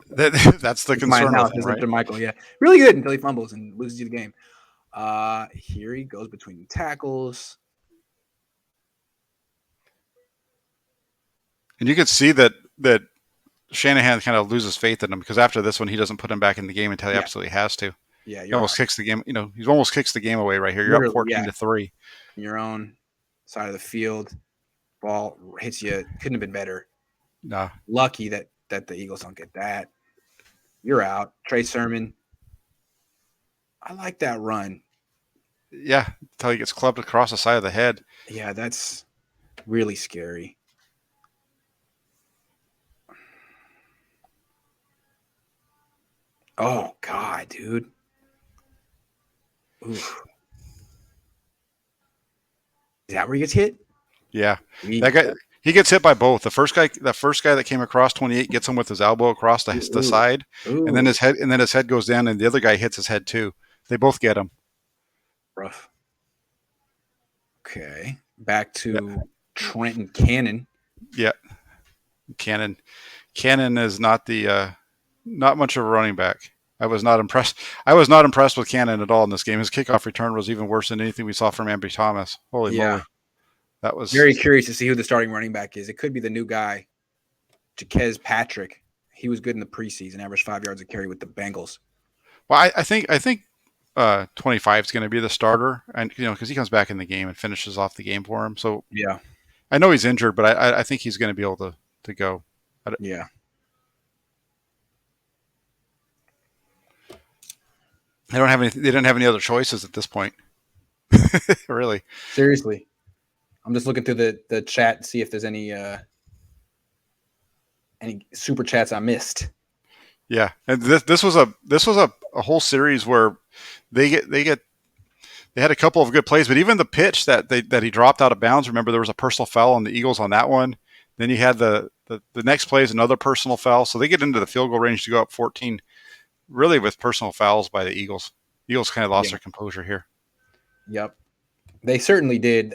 That's the concern with him, right? Michael, yeah. Really good until he fumbles and loses you the game. Here he goes between tackles. And you can see that Shanahan kind of loses faith in him because after this one, he doesn't put him back in the game until he absolutely has to. Yeah, he almost kicks the game. He almost kicks the game away right here. You're up 14-3. Your own side of the field, ball hits you. Couldn't have been better. No. Lucky that the Eagles don't get that. You're out. Trey Sermon. I like that run. Yeah, until he gets clubbed across the side of the head. Yeah, that's really scary. Oh, God, dude. Oof. Is that where he gets hit? Yeah. That guy, he gets hit by both. The first guy that came across 28 gets him with his elbow across the side, and then his head goes down, and the other guy hits his head too. They both get him. Rough. Okay. Back to Trenton Cannon. Yeah. Cannon is not much of a running back. I was not impressed with Cannon at all in this game. His kickoff return was even worse than anything we saw from Ambry Thomas. Holy moly. That was very curious to see who the starting running back is. It could be the new guy, Jaquez Patrick. He was good in the preseason, averaged 5 yards a carry with the Bengals. Well, I think 25 is going to be the starter, and because he comes back in the game and finishes off the game for him. So yeah, I know he's injured, but I think he's going to be able to go. Yeah. They didn't have any other choices at this point. Really. Seriously. I'm just looking through the chat to see if there's any super chats I missed. Yeah. And this was a a whole series where they had a couple of good plays, but even the pitch that he dropped out of bounds. Remember, there was a personal foul on the Eagles on that one. Then you had the next play is another personal foul, so they get into the field goal range to go up 14, really with personal fouls by the Eagles. Eagles kind of lost their composure here. Yep, they certainly did.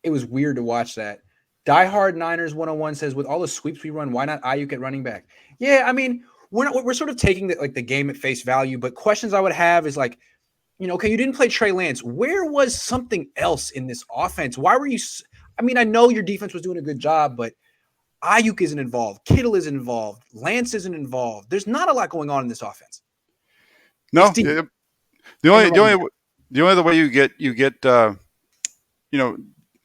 It was weird to watch that. Die Hard Niners 101 says, with all the sweeps we run, why not Ayuk at running back? Yeah, I mean, we're sort of taking the game at face value, but questions I would have is like, okay, you didn't play Trey Lance. Where was something else in this offense? Why were you? I mean, I know your defense was doing a good job, but Ayuk isn't involved. Kittle isn't involved. Lance isn't involved. There's not a lot going on in this offense. No, the only other way you get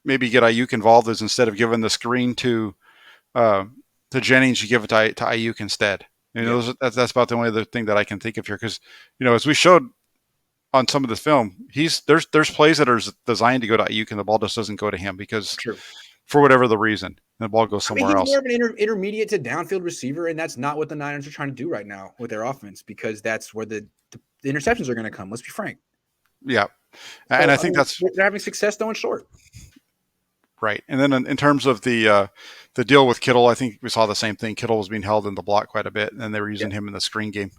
maybe get Ayuk involved is instead of giving the screen to Jennings, you give it to Ayuk instead. That's about the only other thing that I can think of here, because as we showed on some of the film, there's plays that are designed to go to Ayuk and the ball just doesn't go to him because for whatever the reason, the ball goes somewhere else. He's more of an intermediate to downfield receiver, and that's not what the Niners are trying to do right now with their offense, because that's where the interceptions are going to come. Let's be frank. Yeah, and I think they're having success throwing short. Right, and then in terms of the deal with Kittle, I think we saw the same thing. Kittle was being held in the block quite a bit, and they were using him in the screen game.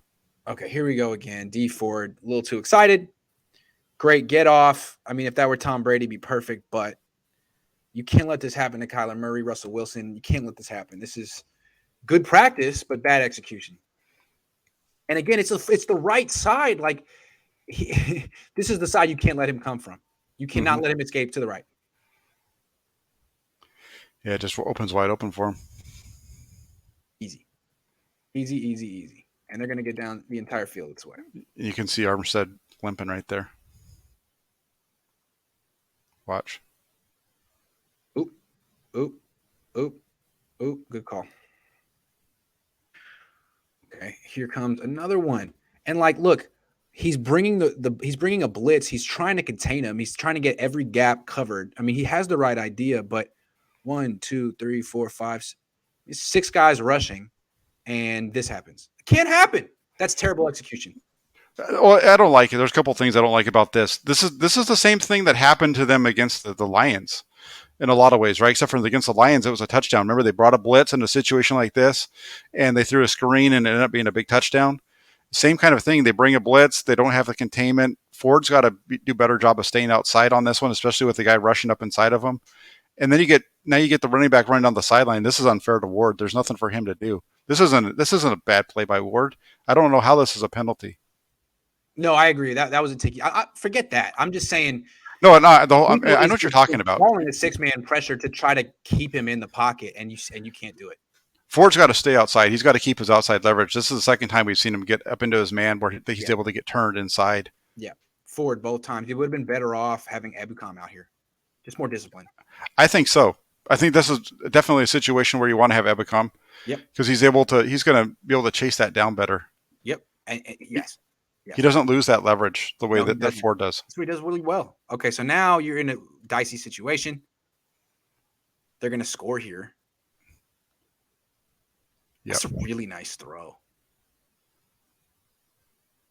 Okay, here we go again. D Ford, a little too excited. Great get off. I mean, if that were Tom Brady, it'd be perfect, but you can't let this happen to Kyler Murray, Russell Wilson. You can't let this happen. This is good practice, but bad execution. And again, it's the right side. Like, this is the side you can't let him come from. You cannot let him escape to the right. Yeah, it just opens wide open for him. Easy. And they're going to get down the entire field this way. You can see Armstead limping right there. Watch. Oop. Good call. Okay, here comes another one. And look, he's bringing he's bringing a blitz. He's trying to contain him. He's trying to get every gap covered. I mean, he has the right idea, but 1, 2, 3, 4, 5, 6 guys rushing, and this happens. It can't happen. That's terrible execution. Well, I don't like it. There's a couple of things I don't like about this. This is the same thing that happened to them against the Lions in a lot of ways, right? Except for against the Lions, it was a touchdown. Remember, they brought a blitz in a situation like this, and they threw a screen, and it ended up being a big touchdown. Same kind of thing. They bring a blitz. They don't have the containment. Ford's got to do a better job of staying outside on this one, especially with the guy rushing up inside of him. And then you get the running back running down the sideline. This is unfair to Ward. There's nothing for him to do. This isn't a bad play by Ward. I don't know how this is a penalty. No, I agree. That was a ticky. I forget that. I'm just saying. No, I know what you're talking about. Calling a 6-man pressure to try to keep him in the pocket, and you can't do it. Ford's got to stay outside. He's got to keep his outside leverage. This is the second time we've seen him get up into his man where he's able to get turned inside. Yeah, Ford both times. He would have been better off having Ebukam out here. Just more discipline. I think so. I think this is definitely a situation where you want to have Ebukam. Yep. Because he's going to be able to chase that down better. Yep. And yes. He doesn't lose that leverage the way that Ford does. So he does really well. Okay, so now you're in a dicey situation. They're going to score here. Yep. That's a really nice throw.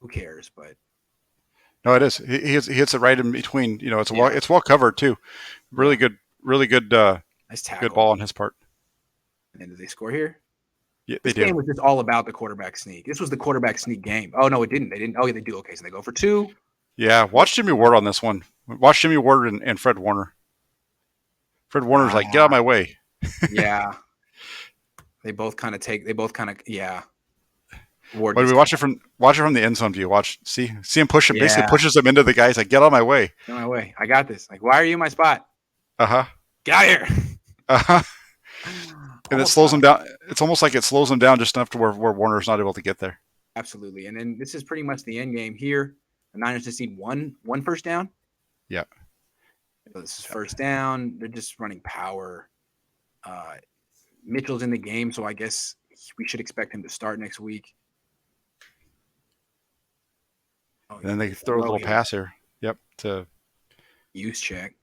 Who cares? But no, it is. He hits it right in between. It's well covered too. Really good. Nice tackle. Good ball on his part. And then do they score here? Yeah, this game was just all about the quarterback sneak. This was the quarterback sneak game. Oh no, it didn't. They didn't. Oh yeah, they do. Okay, so they go for 2. Yeah, watch Jimmy Ward on this one. Watch Jimmy Ward and Fred Warner. Fred Warner's like, get out of my way. Yeah. They both kind of yeah. Ward. But we watch it from the end zone view. See him push him. Yeah. Basically pushes him into the guy. He's like, get out of my way. Get out of my way. I got this. Like, why are you in my spot? Uh-huh. Get out of here. Uh-huh. And it slows him down. It's almost like it slows him down just enough to where Warner's not able to get there. Absolutely. And then this is pretty much the end game here. The Niners just need one first down. Yeah. So this is first down. They're just running power. Mitchell's in the game, so I guess we should expect him to start next week. And then they throw a little pass here. Yep. To use check.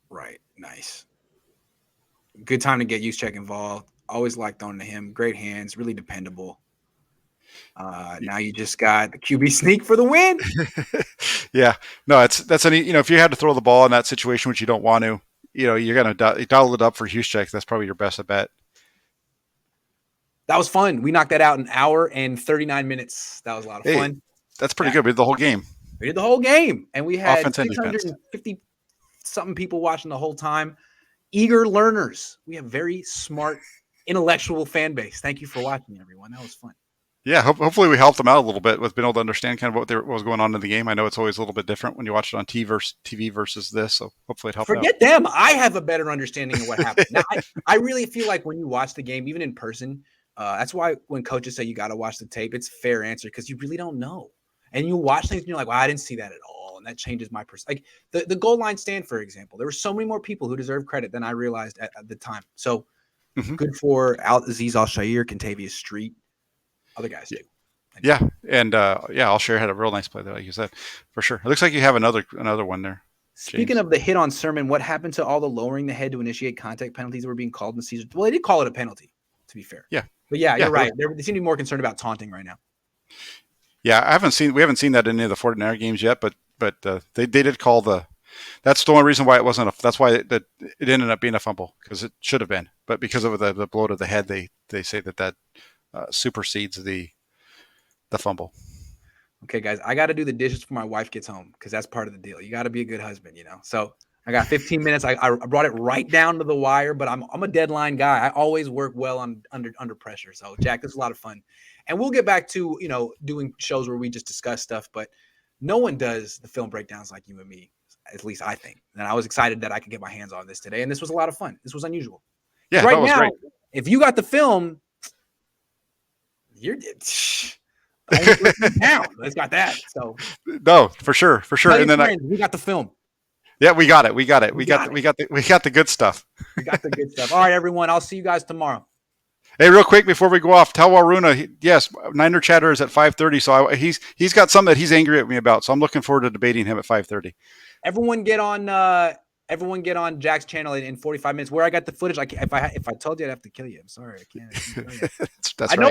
Right. Nice. Good time to get use check involved. Always liked throwing to him. Great hands. Really dependable. Now you just got the QB sneak for the win. Yeah, no, that's any, if you had to throw the ball in that situation, which you don't want to, you're going to dial it up for Juszczyk. That's probably your best bet. That was fun. We knocked that out in an hour and 39 minutes. That was a lot of fun. That's pretty good. We did the whole game. We did the whole game, and we had Offense and defense. 650 something people watching the whole time. Eager learners. We have very smart, intellectual fan base. Thank you for watching, everyone. That was fun. Yeah, hopefully we helped them out a little bit with being able to understand kind of what was going on in the game. I know it's always a little bit different when you watch it on TV versus this, so hopefully it helped out. Forget them. I have a better understanding of what happened. Now, I really feel like when you watch the game, even in person, that's why when coaches say you got to watch the tape, it's a fair answer because you really don't know. And you watch things and you're like, well, I didn't see that at all. And that changes my perspective. Like the goal line stand, for example, there were so many more people who deserve credit than I realized at the time. So good for Aziz Al-Shair, Contavious Street, other guys too. Yeah, and Al-Shair had a real nice play there, like you said, for sure. It looks like you have another one there. Speaking of the hit on Sermon, what happened to all the lowering the head to initiate contact penalties that were being called in the season? Well, they did call it a penalty, to be fair. Yeah. But you're right. They seem to be more concerned about taunting right now. Yeah, we haven't seen that in any of the 49er games yet, but they did call that's the only reason why it wasn't that's why it ended up being a fumble, because it should have been. But because of the blow to the head, they say that supersedes the fumble. Okay, guys, I got to do the dishes before my wife gets home because that's part of the deal. You got to be a good husband, So I got 15 minutes. I brought it right down to the wire, but I'm a deadline guy. I always work well under pressure. So, Jack, this is a lot of fun. And we'll get back to, doing shows where we just discuss stuff, but no one does the film breakdowns like you and me, at least I think. And I was excited that I could get my hands on this today, and this was a lot of fun. This was unusual. Yeah, right was now, great. If you got the film, you're only down. It's got that. So no, for sure. And then we got the film. Yeah, we got it. We got the good stuff. We got the good stuff. All right, everyone. I'll see you guys tomorrow. Hey, real quick before we go off, tell Waruna, yes, Niner Chatter is at 5:30. So he's got something that he's angry at me about. So I'm looking forward to debating him at 5:30. Everyone get on Jack's channel in 45 minutes. Where I got the footage. If I told you, I'd have to kill you. I'm sorry, I can't tell you. That's right.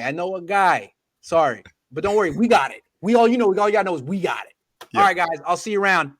I know a guy. Sorry, but don't worry, we got it. All you gotta know is we got it. Yeah. All right, guys. I'll see you around.